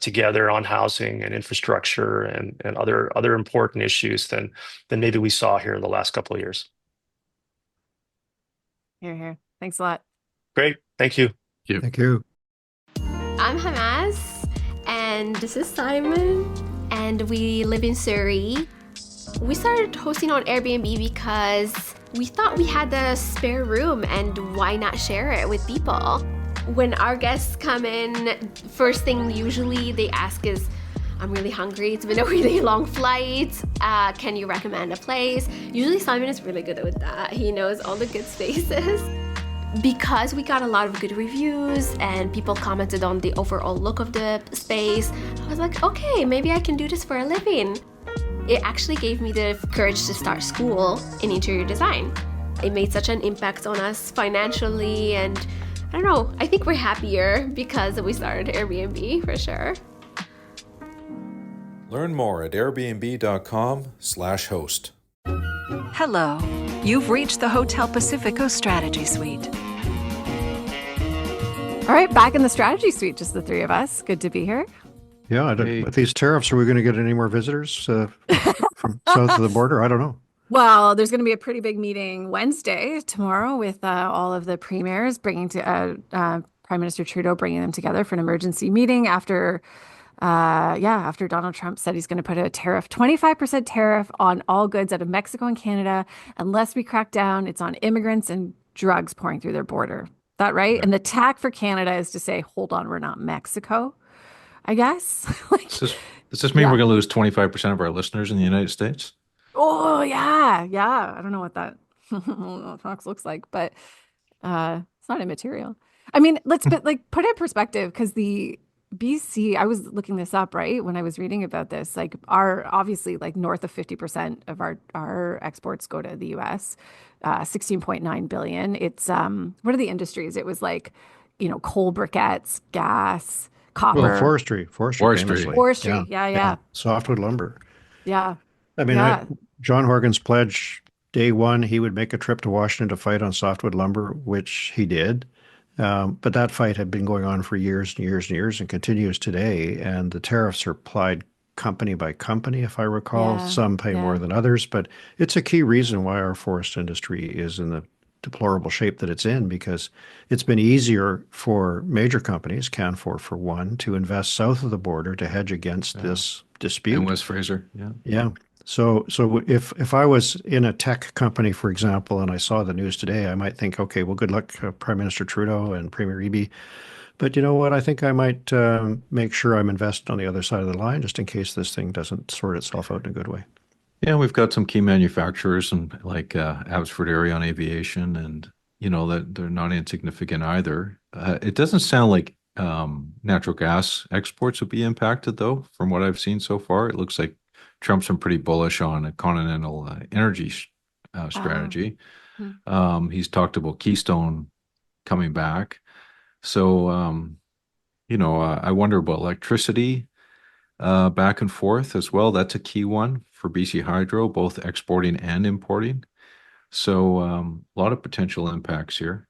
together on housing and infrastructure and other important issues than maybe we saw here in the last couple of years. Here, here. Thanks a lot. Great. Thank you. Thank you. I'm Hamas, and this is Simon, and we live in Surrey. We started hosting on Airbnb because we thought we had the spare room, and why not share it with people? When our guests come in, first thing usually they ask is, I'm really hungry, it's been a really long flight, can you recommend a place? Usually Simon is really good with that. He knows all the good spaces. Because we got a lot of good reviews and people commented on the overall look of the space, I was like, okay, maybe I can do this for a living. It actually gave me the courage to start school in interior design. It made such an impact on us financially, and I don't know, I think we're happier because we started Airbnb for sure. Learn more at airbnb.com/host. Hello. You've reached the Hotel Pacifico Strategy Suite. All right, back in the strategy suite, just the three of us. Good to be here. Yeah, Hey. with these tariffs, are we going to get any more visitors from south of the border? I don't know. Well, there's going to be a pretty big meeting Wednesday, tomorrow, with all of the premiers bringing to Prime Minister Trudeau bringing them together for an emergency meeting after Donald Trump said he's going to put a 25% tariff on all goods out of Mexico and Canada unless we crack down. It's on immigrants and drugs pouring through their border. That right? Yeah. And the tack for Canada is to say, hold on, we're not Mexico, I guess. Does this mean Yeah. we're going to lose 25% of our listeners in the United States? Oh, yeah. Yeah. I don't know what that tax looks like, but it's not immaterial. I mean, let's put it in perspective, because the BC, I was looking this up, right, when I was reading about this, like obviously north of 50% of our exports go to the US, 16.9 billion. It's what are the industries? It was coal briquettes, gas, copper. Well, forestry famously. Forestry. Yeah. Softwood lumber. Yeah. I mean, Yeah. John Horgan's pledge, day one, he would make a trip to Washington to fight on softwood lumber, which he did. But that fight had been going on for years and years and years and continues today. And the tariffs are applied company by company, if I recall. Yeah, Some pay more than others, but it's a key reason why our forest industry is in the deplorable shape that it's in, because it's been easier for major companies, Canfor for one, to invest south of the border to hedge against this dispute. In West Fraser, yeah. Yeah. So if I was in a tech company, for example, and I saw the news today, I might think, okay, well, good luck, Prime Minister Trudeau and Premier Eby. But you know what? I think I might make sure I'm invested on the other side of the line, just in case this thing doesn't sort itself out in a good way. Yeah, we've got some key manufacturers and like Abbotsford area on aviation, and that they're not insignificant either. It doesn't sound like natural gas exports would be impacted, though. From what I've seen so far, it looks like Trump's been pretty bullish on a continental energy strategy. He's talked about Keystone coming back. So, I wonder about electricity back and forth as well. That's a key one for BC Hydro, both exporting and importing. So a lot of potential impacts here.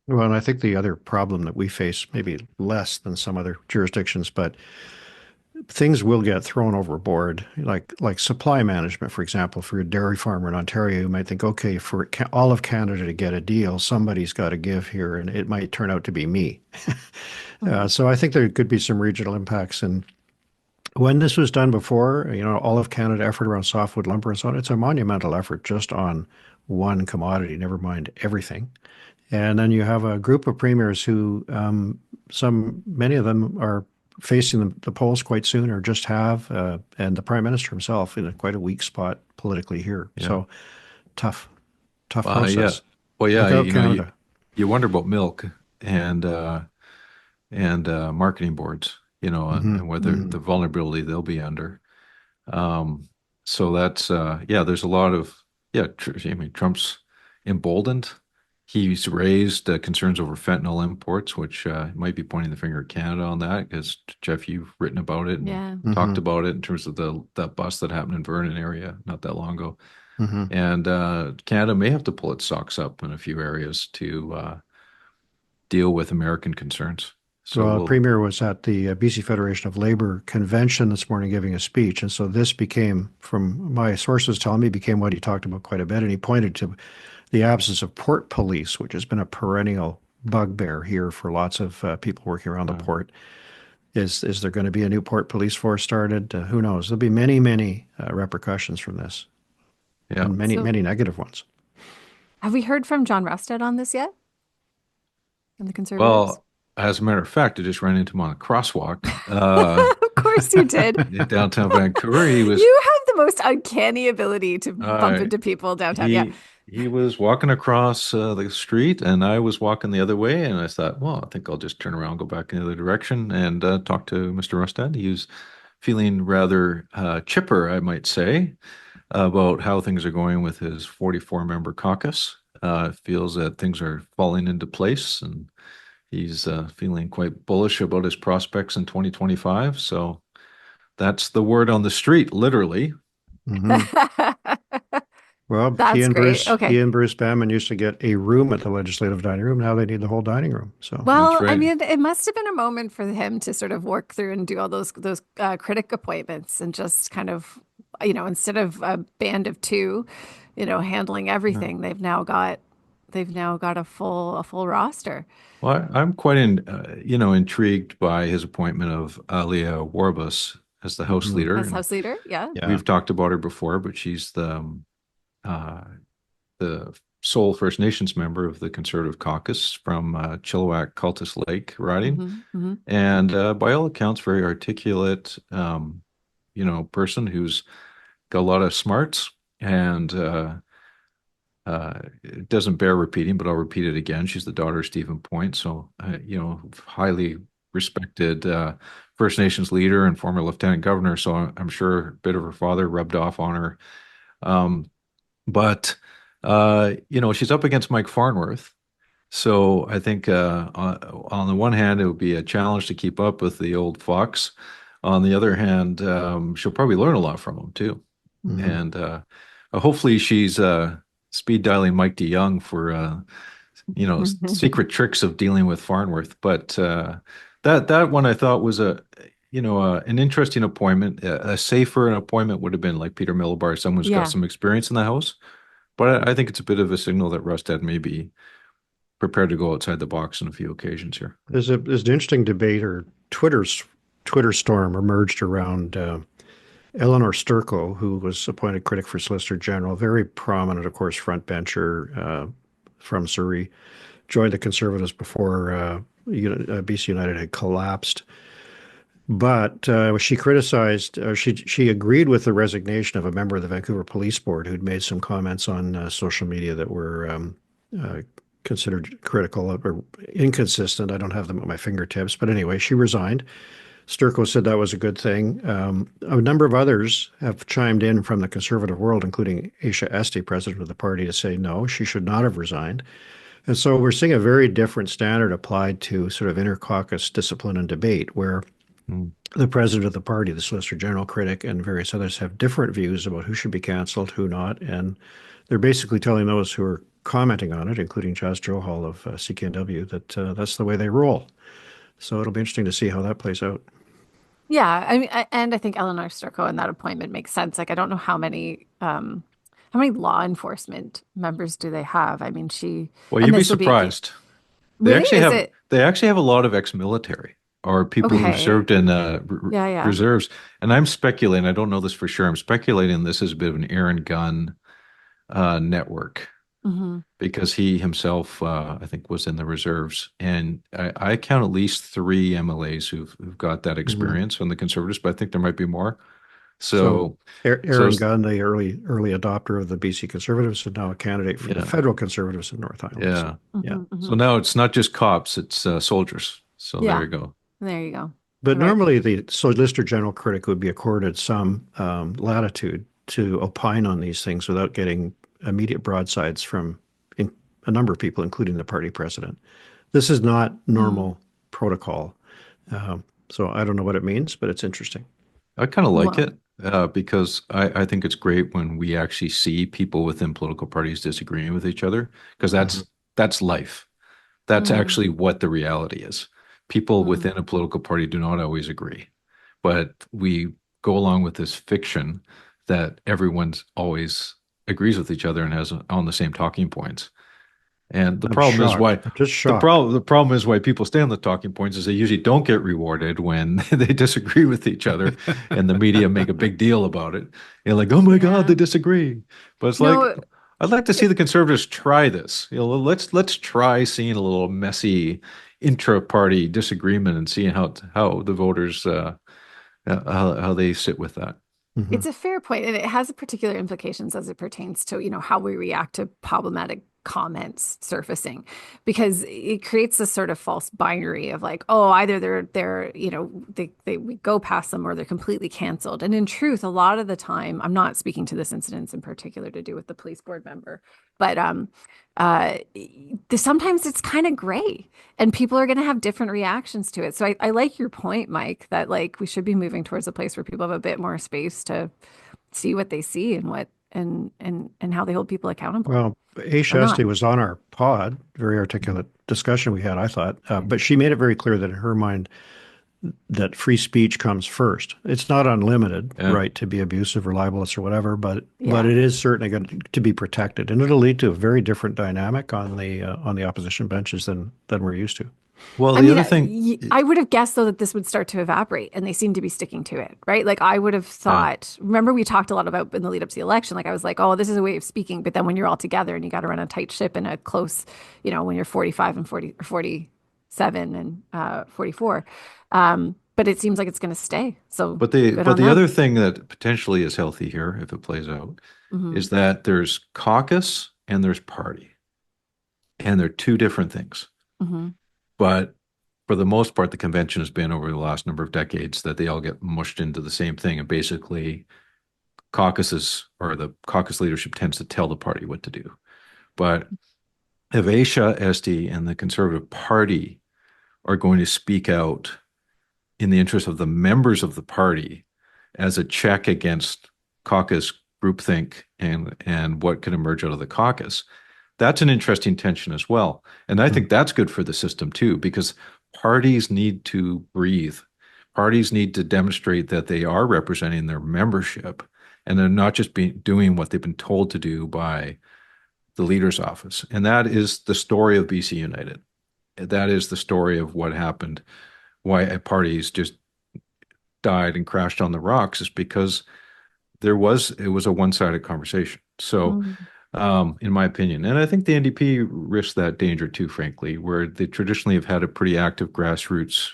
Well, and I think the other problem that we face, maybe less than some other jurisdictions, but things will get thrown overboard, like supply management, for example. For a dairy farmer in Ontario, you might think, okay, for all of Canada to get a deal, somebody's got to give here, and it might turn out to be me. So I think there could be some regional impacts, and when this was done before, all of Canada effort around softwood lumber and so on, it's a monumental effort just on one commodity, never mind everything. And then you have a group of premiers who, many of them are facing the polls quite soon, or just have, and the prime minister himself in quite a weak spot politically here. Yeah. So tough Yeah. process. Well, yeah, Look out, Canada. you wonder about milk and marketing boards, and whether the vulnerability they'll be under. So that's there's a lot of Trump's emboldened. He's raised concerns over fentanyl imports, which might be pointing the finger at Canada on that, because Geoff, you've written about it and talked about it in terms of that bust that happened in Vernon area not that long ago. And Canada may have to pull its socks up in a few areas to deal with American concerns. So the Premier was at the BC Federation of Labor convention this morning giving a speech. And so this became, from my sources telling me, became what he talked about quite a bit. And he pointed to the absence of port police, which has been a perennial bugbear here for lots of people working around the port. Is there going to be a new port police force started? Who knows? There'll be many, many repercussions from this. Yeah, and many negative ones. Have we heard from John Rustad on this yet? And the Conservatives? Well, as a matter of fact, I just ran into him on a crosswalk. Of course you did. In downtown Vancouver. You have the most uncanny ability to bump into people downtown. He was walking across the street, and I was walking the other way, and I thought, well, I think I'll just turn around, go back in the other direction, and talk to Mr. Rustad. He was feeling rather chipper, I might say, about how things are going with his 44-member caucus. Feels that things are falling into place, and he's feeling quite bullish about his prospects in 2025. So that's the word on the street, literally. Well, that's he and great. He and Bruce Bamman used to get a room at the legislative dining room. Now they need the whole dining room. So well, right. I mean, it must have been a moment for him to sort of work through and do all those critic appointments, and just kind of, instead of a band of two, handling everything, they've now got a full roster. Well, I'm quite intrigued by his appointment of Alia Warbus as the House leader. As House leader, yeah. We've talked about her before, but she's the sole First Nations member of the Conservative caucus from Chilliwack Cultus Lake riding, and by all accounts, very articulate, person who's got a lot of smarts, and it doesn't bear repeating, but I'll repeat it again. She's the daughter of Stephen Point, so highly respected First Nations leader and former lieutenant governor. So I'm sure a bit of her father rubbed off on her. But she's up against Mike Farnworth. So I think on the one hand, it would be a challenge to keep up with the old fox. On the other hand, she'll probably learn a lot from him too. And hopefully she's speed dialing Mike DeYoung for, secret tricks of dealing with Farnworth. But that one I thought was an interesting appointment. A safer appointment would have been like Peter Millibar, someone who's got some experience in the House. But I think it's a bit of a signal that Rustad may be prepared to go outside the box on a few occasions here. There's an interesting debate or Twitter storm emerged around Eleanor Sturko, who was appointed critic for Solicitor General, very prominent, of course, frontbencher from Surrey, joined the Conservatives before BC United had collapsed. But she criticized, she agreed with the resignation of a member of the Vancouver Police Board who'd made some comments on social media that were considered critical or inconsistent. I don't have them at my fingertips. But anyway, she resigned. Sturko said that was a good thing. A number of others have chimed in from the Conservative world, including Aisha Esty, president of the party, to say no, she should not have resigned. And so we're seeing a very different standard applied to sort of inter-caucus discipline and debate, where the president of the party, the Solicitor General critic, and various others have different views about who should be canceled, who not. And they're basically telling those who are commenting on it, including Chaz Johal of CKNW, that that's the way they roll. So it'll be interesting to see how that plays out. Yeah, I mean, and I think Eleanor Sturko in that appointment makes sense. Like, I don't know how many law enforcement members do they have? I mean, Well, you'd be surprised. They actually have a lot of ex-military. are people who Okay. served in Yeah. reserves. And I'm speculating, I don't know this for sure. I'm speculating this is a bit of an Aaron Gunn network Hmm. because he himself, I think, was in the reserves. And I count at least three MLAs who've got that experience on the Conservatives, but I think there might be more. So So, Aaron Gunn, the early adopter of the BC Conservatives, is now a candidate for the yeah, federal Conservatives in North Island. yeah. So, yeah. So now it's not just cops, it's soldiers. So there Yeah. you go. There you go. But Right. normally the Solicitor General critic would be accorded some latitude to opine on these things without getting immediate broadsides from a number of people, including the party president. This is not normal protocol. So I don't know what it means, but it's interesting. I kind of like Well, it because I think it's great when we actually see people within political parties disagreeing with each other because that's life. That's actually what the reality is. People within a political party do not always agree, but we go along with this fiction that everyone's always agrees with each other and has on the same talking points. And the I'm problem is why shocked. I'm just shocked. the problem is why people stay on the talking points is they usually don't get rewarded when they disagree with each other and the media make a big deal about it. And like, oh my God, they disagree. But it's like no, I'd like to see the Conservatives try this. Let's try seeing a little messy intra-party disagreement and seeing how the voters how they sit with that. it's a fair point, and it has particular implications as it pertains to, how we react to problematic comments surfacing, because it creates this sort of false binary of like, oh, either they're we go past them or they're completely canceled. And in truth, a lot of the time, I'm not speaking to this incident in particular to do with the police board member, but sometimes it's kind of gray and people are going to have different reactions to it. So I like your point, Mike, that like we should be moving towards a place where people have a bit more space to see what they see and what and how they hold people accountable. Well, Aisha Esty was on our pod, very articulate discussion we had, I thought, but she made it very clear that in her mind that free speech comes first. It's not unlimited, right, to be abusive or libelous or whatever, but it is certainly going to be protected, and it'll lead to a very different dynamic on the opposition benches than we're used to. Well, the other thing I would have guessed though that this would start to evaporate, and they seem to be sticking to it, right? Like I would have thought. Remember, we talked a lot about in the lead up to the election. Like I was like, oh, this is a way of speaking, but then when you're all together and you got to run a tight ship in a close, when you're 45 and 40 or 47 and 44. But it seems like it's going to stay. So, but the other thing that potentially is healthy here, if it plays out, is that there's caucus and there's party, and they're two different things. But for the most part, the convention has been over the last number of decades that they all get mushed into the same thing, and basically, caucuses or the caucus leadership tends to tell the party what to do. But if Aisha Esty and the Conservative Party are going to speak out in the interest of the members of the party as a check against caucus groupthink and what could emerge out of the caucus, that's an interesting tension as well. And I think that's good for the system too, because parties need to breathe. Parties need to demonstrate that they are representing their membership and they're not just doing what they've been told to do by the leader's office. And that is the story of BC United. That is the story of what happened, why parties just died and crashed on the rocks, is because it was a one-sided conversation. So in my opinion, and I think the NDP risks that danger too, frankly, where they traditionally have had a pretty active grassroots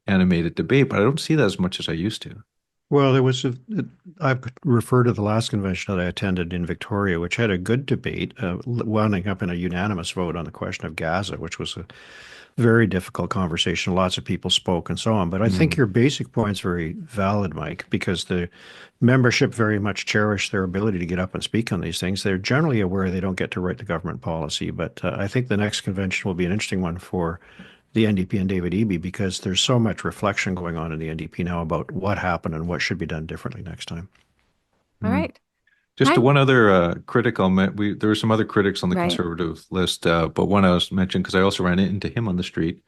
animated debate, but I don't see that as much as I used to. Well, I've referred to the last convention that I attended in Victoria, which had a good debate, winding up in a unanimous vote on the question of Gaza, which was a very difficult conversation. Lots of people spoke and so on. But I think your basic point's very valid, Mike, because the membership very much cherish their ability to get up and speak on these things. They're generally aware they don't get to write the government policy. But I think the next convention will be an interesting one for the NDP and David Eby, because there's so much reflection going on in the NDP now about what happened and what should be done differently next time. All right. Just one other critic there were some other critics on the Right. Conservative list, but one I was mentioned because I also ran into him on the street.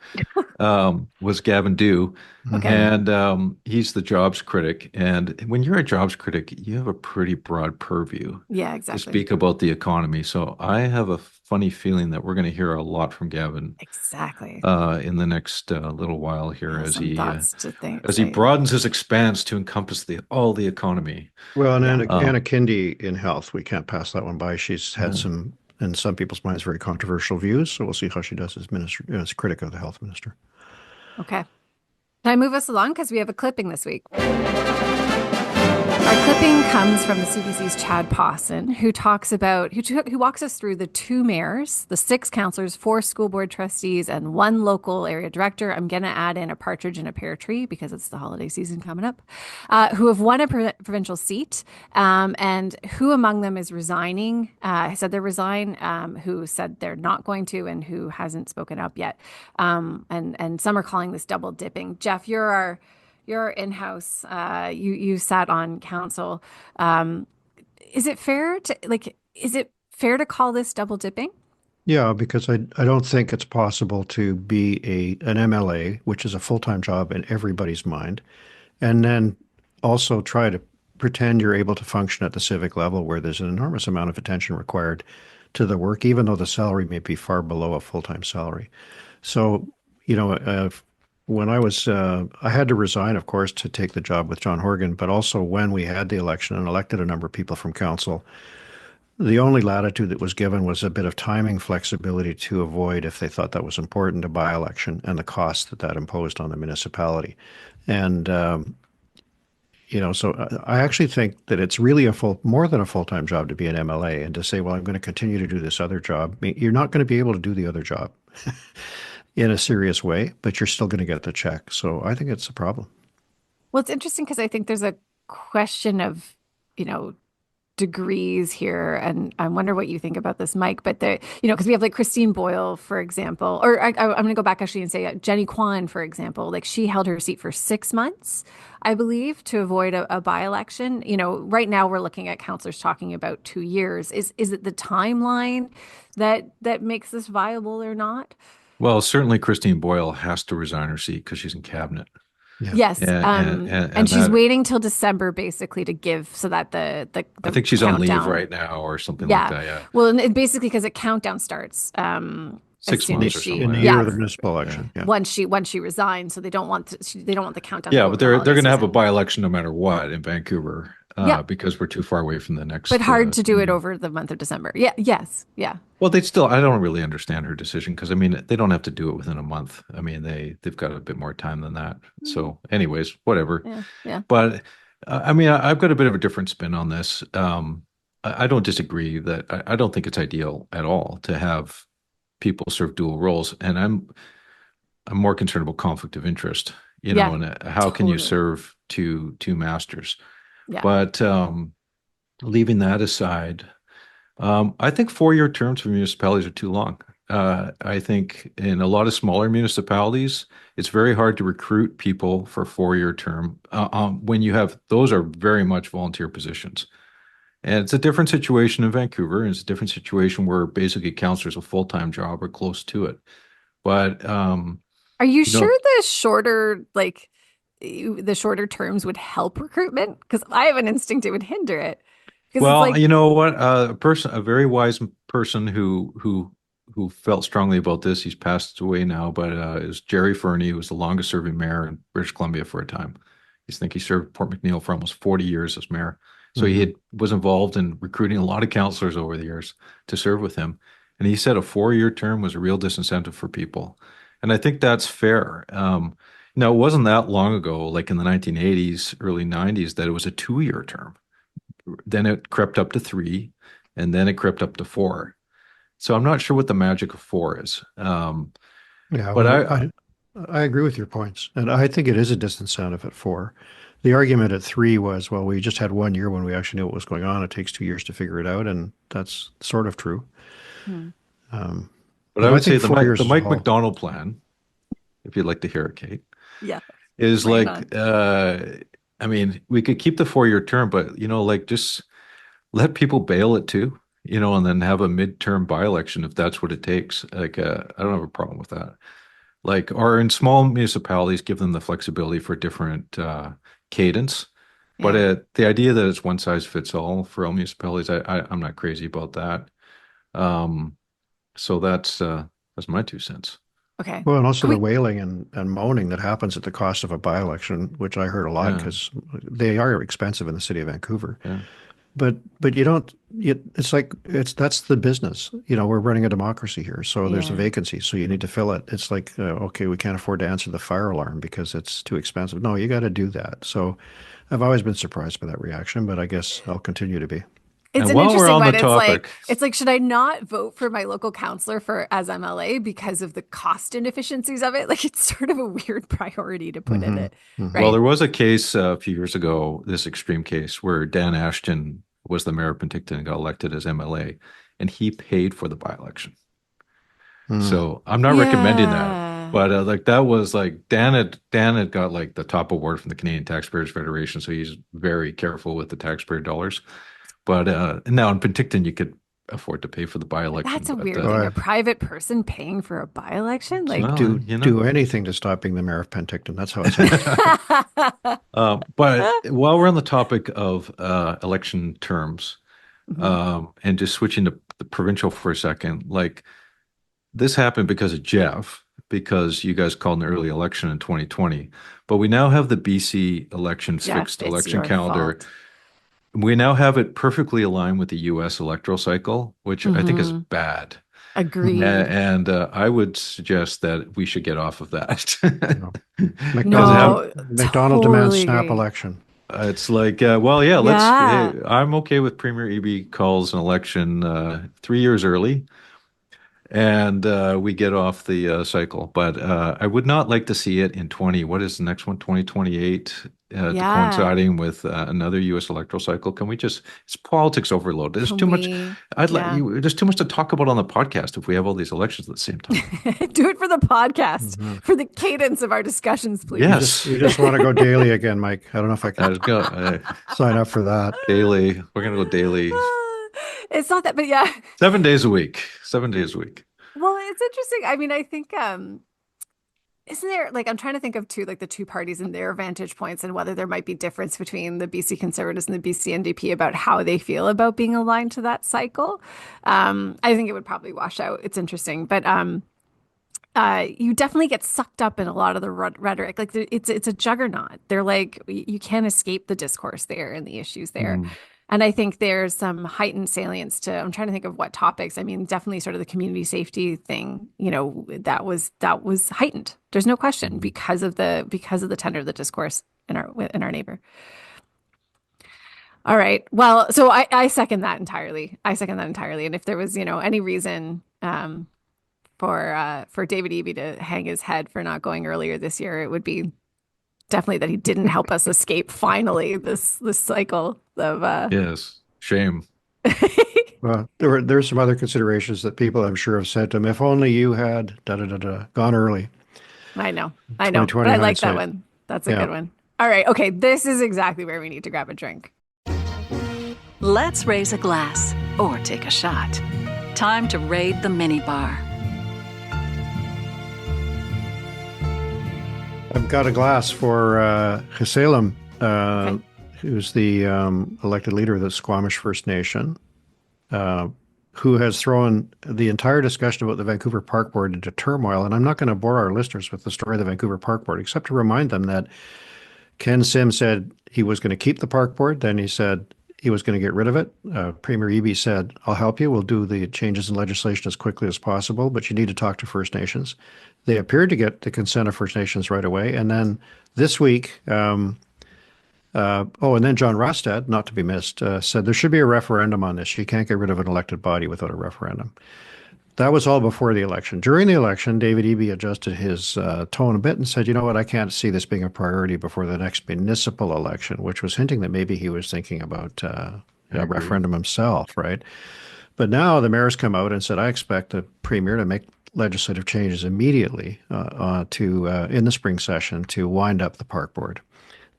was Gavin Dew. Okay. And he's the jobs critic. And when you're a jobs critic, you have a pretty broad purview Yeah, to exactly. speak about the economy. So I have a funny feeling that we're going to hear a lot from Gavin Exactly. in the next little while here Has as some thoughts to think. he broadens his expanse to encompass all the economy. Well, and Yeah. Anna Kindy in health, we can't pass that one by. She's had some, in some people's minds, very controversial views. So we'll see how she does as minister, as critic of the health minister. Okay. Can I move us along? Because we have a clipping this week. Our clipping comes from the CBC's Chad Pawson, who talks about, who walks us through the 2 mayors, the 6 councillors, 4 school board trustees, and 1 local area director. I'm going to add in a partridge in a pear tree because it's the holiday season coming up, who have won a provincial seat, and who among them is resigning, said they're resign, who said they're not going to, and who hasn't spoken up yet. And some are calling this double dipping. Geoff, you're in-house. You sat on council. Is it fair to call this double dipping? Yeah, because I don't think it's possible to be an MLA, which is a full-time job in everybody's mind, and then also try to pretend you're able to function at the civic level where there's an enormous amount of attention required to the work, even though the salary may be far below a full-time salary. So, when I was, I had to resign, of course, to take the job with John Horgan, but also when we had the election and elected a number of people from council, the only latitude that was given was a bit of timing flexibility to avoid, if they thought that was important, a by-election and the cost that imposed on the municipality. And, so I actually think that it's really more than a full-time job to be an MLA and to say, well, I'm going to continue to do this other job. I mean, you're not going to be able to do the other job in a serious way, but you're still going to get the check. So I think it's a problem. Well, it's interesting because I think there's a question of, degrees here, and I wonder what you think about this, Mike. But because we have like Christine Boyle, for example, or I'm going to go back actually and say Jenny Kwan, for example, like she held her seat for 6 months, I believe, to avoid a by-election. Right now we're looking at councillors talking about 2 years. Is it the timeline that makes this viable or not? Well, certainly Christine Boyle has to resign her seat because she's in cabinet. Yeah. Yes, and she's waiting till December basically to give so that the I think she's countdown, on leave right now or something like that. Yeah. Well, and basically because the countdown starts 6 months or something. In the year of the municipal election. Yeah. Once she resigns, so they don't want the countdown. Yeah, but they're going to have a by-election no matter what in Vancouver because we're too far away from the next. But hard to do it over the month of December. Yeah. Yes. Yeah. Well, I don't really understand her decision because, I mean, they don't have to do it within a month. I mean, they've got a bit more time than that. So anyways, whatever. Yeah. But I mean, I've got a bit of a different spin on this. I don't disagree that I don't think it's ideal at all to have people serve dual roles. And I'm more concerned about conflict of interest, and how can you serve two masters? Yeah. But leaving that aside, I think 4-year terms for municipalities are too long. I think in a lot of smaller municipalities, it's very hard to recruit people for a 4-year term when you have those are very much volunteer positions. And it's a different situation in Vancouver, and it's a different situation where basically councillors a full-time job or close to it. But are you sure the shorter terms would help recruitment? Because I have an instinct it would hinder it. Well, you know what? A very wise person who felt strongly about this, he's passed away now, but is Jerry Fernie, who was the longest serving mayor in British Columbia for a time. He served Port McNeill for almost 40 years as mayor. So he was involved in recruiting a lot of councillors over the years to serve with him. And he said a 4-year term was a real disincentive for people. And I think that's fair. Now, it wasn't that long ago, like in the 1980s, early 90s, that it was a 2-year term. Then it crept up to 3, and then it crept up to 4. So I'm not sure what the magic of 4 is. But I agree with your points. And I think it is a disincentive at 4. The argument at 3 was, well, we just had 1 year when we actually knew what was going on. It takes 2 years to figure it out. And that's sort of true. But I would say the Mike McDonald plan, if you'd like to hear it, Kate, is like, I mean, we could keep the 4-year term, but, just let people bail it too, and then have a midterm by-election if that's what it takes. Like, I don't have a problem with that. Like, or in small municipalities, give them the flexibility for different cadence. But Yeah. the idea that it's one size fits all for all municipalities, I'm not crazy about that. So that's my 2 cents. Okay. Well, and also Can the we, wailing and moaning that happens at the cost of a by-election, which I heard a lot Yeah, because they are expensive in the city of Vancouver. yeah. But you don't. It's like that's the business. We're running a democracy here, so there's a yeah. vacancy, so you need to fill it. It's like okay, we can't afford to answer the fire alarm because it's too expensive. No, you got to do that. So I've always been surprised by that reaction, but I guess I'll continue to be. It's And an while we're interesting on the one. topic, It's like, should I not vote for my local counselor as MLA because of the cost inefficiencies of it? Like, it's sort of a weird priority to put in Hmm. it, Hmm. well, right? there was a case a few years ago, this extreme case where Dan Ashton was the mayor of Penticton and got elected as MLA, and he paid for the by-election. So I'm not recommending that, Yeah. but like that was like Dan had got like the top award from the Canadian Taxpayers Federation, so he's very careful with the taxpayer dollars. But now in Penticton, you could afford to pay for the by-election. That's a But weird thing. A private person paying for a by-election? Like, well, Do anything to stop being the mayor of Penticton. That's how it's. But while we're on the topic of election terms, Mhm. and just switching to the provincial for a second, like this happened because of Geoff, because you guys called an early election in 2020. But we now have the BC elections Jeff, fixed it's election your calendar. fault. We now have it perfectly aligned with the US electoral cycle, which I think is Mhm. bad. Agreed. And I would suggest that we should get off of that. No, McDonald demands totally snap agree. election. It's like, well, yeah, Yeah. I'm okay with Premier Eby calls an election 3 years early and we get off the cycle. But I would not like to see it in what is the next one, 2028, to Yeah. coinciding with another US electoral cycle. Can we it's politics overload. There's Can too much. we? Yeah. There's too much to talk about on the podcast if we have all these elections at the same time. Do it for the podcast, Mhm. for the cadence of our discussions, please. Yes. You just want to go daily again, Mike. I don't know if I Let's can go sign up for that. daily. We're gonna go daily, It's not that, but yeah. 7 days a week. 7 days a week. Well, it's interesting. I mean, I think isn't there, like, I'm trying to think of like the two parties and their vantage points and whether there might be difference between the BC Conservatives and the BC NDP about how they feel about being aligned to that cycle. I think it would probably wash out. It's interesting, but you definitely get sucked up in a lot of the rhetoric. Like, it's a juggernaut. They're like, you can't escape the discourse there and the issues there. Mm. And I think there's some heightened salience to, I'm trying to think of what topics. I mean, definitely sort of the community safety thing, that was heightened. There's no question because of the tenor of the discourse in our neighbor. All right. Well, so I second that entirely. And if there was, any reason for David Eby to hang his head for not going earlier this year, it would be definitely that he didn't help us escape finally this cycle of Yes. Shame. Well, there's some other considerations that people I'm sure have said to him. If only you had gone early. I know, but I 2020 like that hindsight. one. That's a Yeah. good one. All right, okay, this is exactly where we need to grab a drink. Let's raise a glass or take a shot. Time to raid the minibar. I've got a glass for Hesalem, Okay. who's the elected leader of the Squamish First Nation, who has thrown the entire discussion about the Vancouver Park Board into turmoil. And I'm not going to bore our listeners with the story of the Vancouver Park Board, except to remind them that Ken Sim said he was going to keep the park board. Then he said he was going to get rid of it. Premier Eby said, I'll help you. We'll do the changes in legislation as quickly as possible, but you need to talk to First Nations. They appeared to get the consent of First Nations right away. And then this week, and then John Rostad, not to be missed, said there should be a referendum on this. You can't get rid of an elected body without a referendum. That was all before the election. During the election, David Eby adjusted his tone a bit and said, you know what, I can't see this being a priority before the next municipal election, which was hinting that maybe he was thinking about a referendum himself, right? But now the mayor's come out and said, I expect the premier to make legislative changes immediately in the spring session to wind up the park board,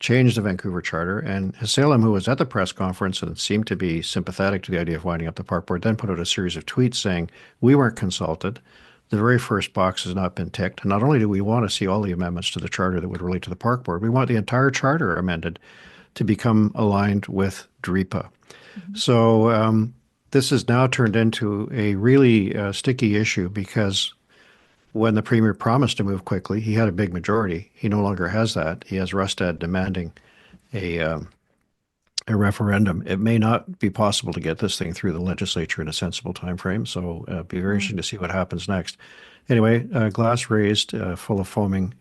change the Vancouver Charter. And Hesalem, who was at the press conference and seemed to be sympathetic to the idea of winding up the park board, then put out a series of tweets saying, we weren't consulted. the very first box has not been ticked. And not only do we want to see all the amendments to the charter that would relate to the park board, we want the entire charter amended to become aligned with DREPA. So this has now turned into a really sticky issue because when the premier promised to move quickly, he had a big majority. He no longer has that. He has Rustad demanding a referendum. It may not be possible to get this thing through the legislature in a sensible time frame. So it'll be very interesting to see what happens next. Anyway, glass raised, full of foaming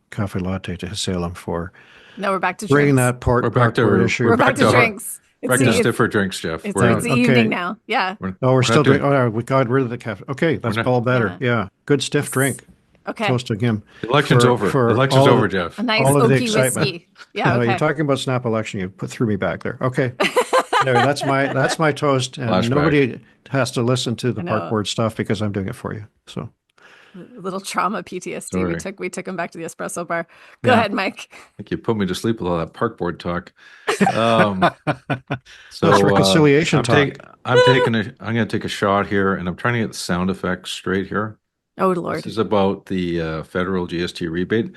cafe latte to Salem for No, we're back to bringing drinks. that park board issue. We're back to drinks. Back to stiffer drinks, Geoff. It's the evening now. Yeah. We're still doing. Oh, we got rid of the cafe. Okay, that's all better. Yeah, good stiff drink. Okay. Toast to him. The election's over. The election's over, Geoff. A nice all of the oaky excitement. whiskey. Yeah. Okay. You're talking about snap election. You threw me back there. Okay. Anyway, that's my toast, and Flashback. nobody has to listen to the I know. park board stuff because I'm doing it for you. So Little trauma PTSD. Sorry. We took him back to the espresso bar. Go ahead, Mike. I think you put me to sleep with all that park board talk. So that's reconciliation talk. I'm going to take a shot here, and I'm trying to get the sound effects straight here. Oh Lord. This is about the federal GST rebate.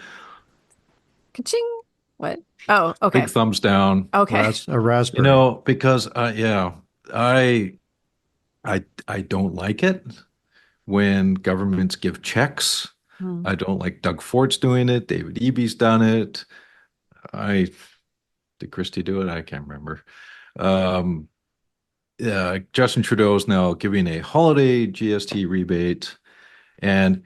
Ka-ching. What? Oh, okay. Big thumbs down. Okay. A raspberry. Because I don't like it when governments give checks. I don't like Doug Fort's doing it. David Eby's done it. Did Christie do it? I can't remember. Justin Trudeau's now giving a holiday GST rebate. And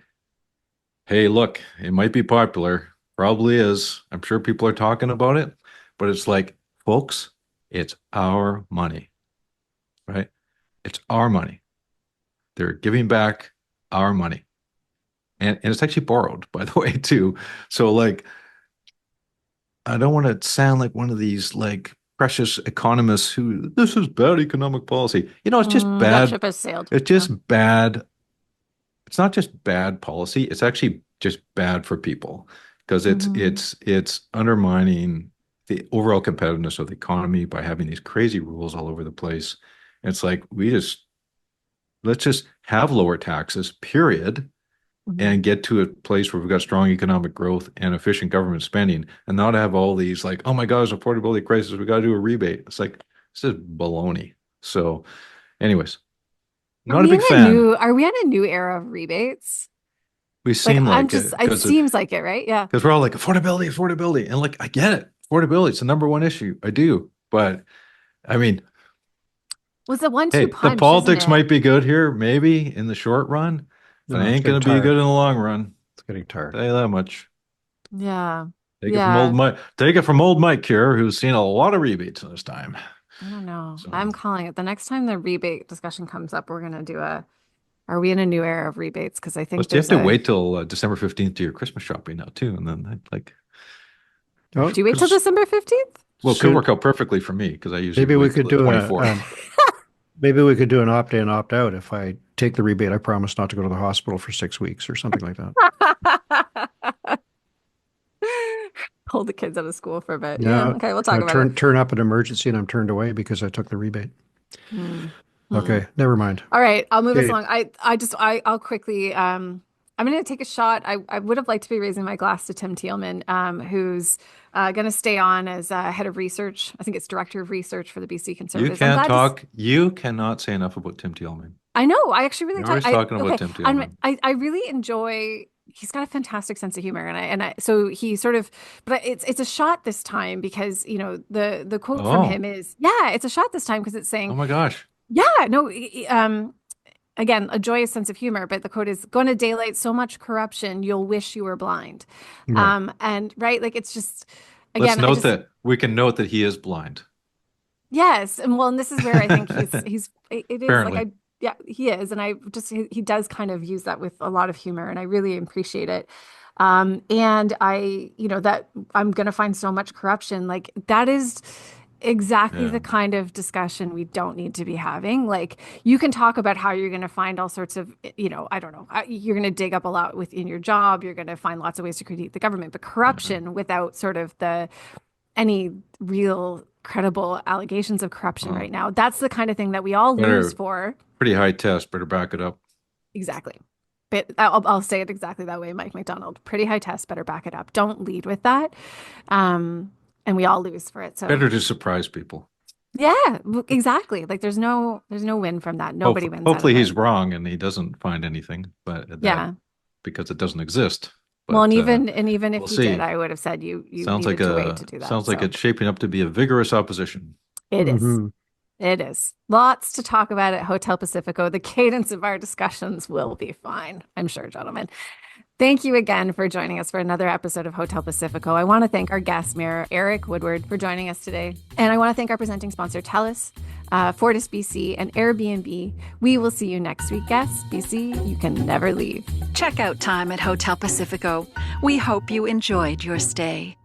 hey, look, it might be popular. Probably is. I'm sure people are talking about it. But it's like, folks, it's our money, right? It's our money. They're giving back our money. And it's actually borrowed, by the way, too. So, like, I don't want to sound like one of these, like, precious economists who, this is bad economic policy. It's just That bad. ship has sailed. It's just bad. It's not just bad policy. It's actually just bad for people because it's undermining the overall competitiveness of the economy by having these crazy rules all over the place. And it's like, let's just have lower taxes, period, and get to a place where we've got strong economic growth and efficient government spending, and not have all these like, oh my God, there's an affordability crisis, we got to do a rebate. It's like, this is baloney. So anyways, not a big fan. Are we in a new era of rebates? We seem like it seems like it, right? Yeah. Because we're all like, affordability. And like, I get it. Affordability, it's the number one issue. I do. But I mean, was it 1-2 punch? The politics might be good here, maybe in the short run, but it ain't going to be good in the long run. It's getting tired. Tell you that much. Yeah. Take it from old Mike here, who's seen a lot of rebates in this time. I don't know. So, I'm calling it. The next time the rebate discussion comes up, we're going to do are we in a new era of rebates? Because I think you have to wait till December 15th to your Christmas shopping now, too. And then do you wait till December 15th? Well, it could work out perfectly for me because I usually maybe we could do 24. Maybe we could do an opt-in, opt-out. If I take the rebate, I promise not to go to the hospital for 6 weeks or something like that. Pull the kids out of school for a bit. Yeah. Okay, we'll talk about it. Turn up an emergency and I'm turned away because I took the rebate. Okay, never mind. All right, I'll move us along. I'll quickly. I'm going to take a shot. I would have liked to be raising my glass to Tim Thielman, who's going to stay on as head of research. I think it's director of research for the BC Conservatives. You cannot say enough about Tim Thielman. I know. I actually really talking about Tim Thielman. I really enjoy. He's got a fantastic sense of humor, so he sort of. But it's a shot this time because the quote from him is it's a shot this time because it's saying, oh my gosh. Yeah, no. Again, a joyous sense of humor, but the quote is going to daylight so much corruption, you'll wish you were blind. Right. And right, like it's just, again, we can note that he is blind. Yes. And this is where I think it is Apparently. he is. And he does kind of use that with a lot of humor and I really appreciate it. And that I'm going to find so much corruption. Like that is exactly the kind of discussion we don't need to be having. Like you can talk about how you're going to find all sorts of, I don't know, you're going to dig up a lot within your job. You're going to find lots of ways to critique the government, but corruption without sort of any real credible allegations of corruption right now. That's the kind of thing that we all lose for. Pretty high test. Better back it up. Exactly. But I'll say it exactly that way, Mike McDonald. Pretty high test, better back it up. Don't lead with that. And we all lose for it. So better to surprise people. yeah, exactly. Like there's no win from that. Nobody wins. Hopefully out of he's it. wrong and he doesn't find anything, but Yeah. because it doesn't exist. Well, But, and even if we'll you see. did, I would have said you sounds needed like to wait to do that. sounds like So it's shaping up to be a vigorous opposition. it is. Mhm. It is. Lots to talk about at Hotel Pacifico. The cadence of our discussions will be fine, I'm sure, gentlemen. Thank you again for joining us for another episode of Hotel Pacifico. I want to thank our guest mayor, Eric Woodward, for joining us today. And I want to thank our presenting sponsor, TELUS, Fortis BC, and Airbnb. We will see you next week, guests. BC, you can never leave. Checkout time at Hotel Pacifico. We hope you enjoyed your stay.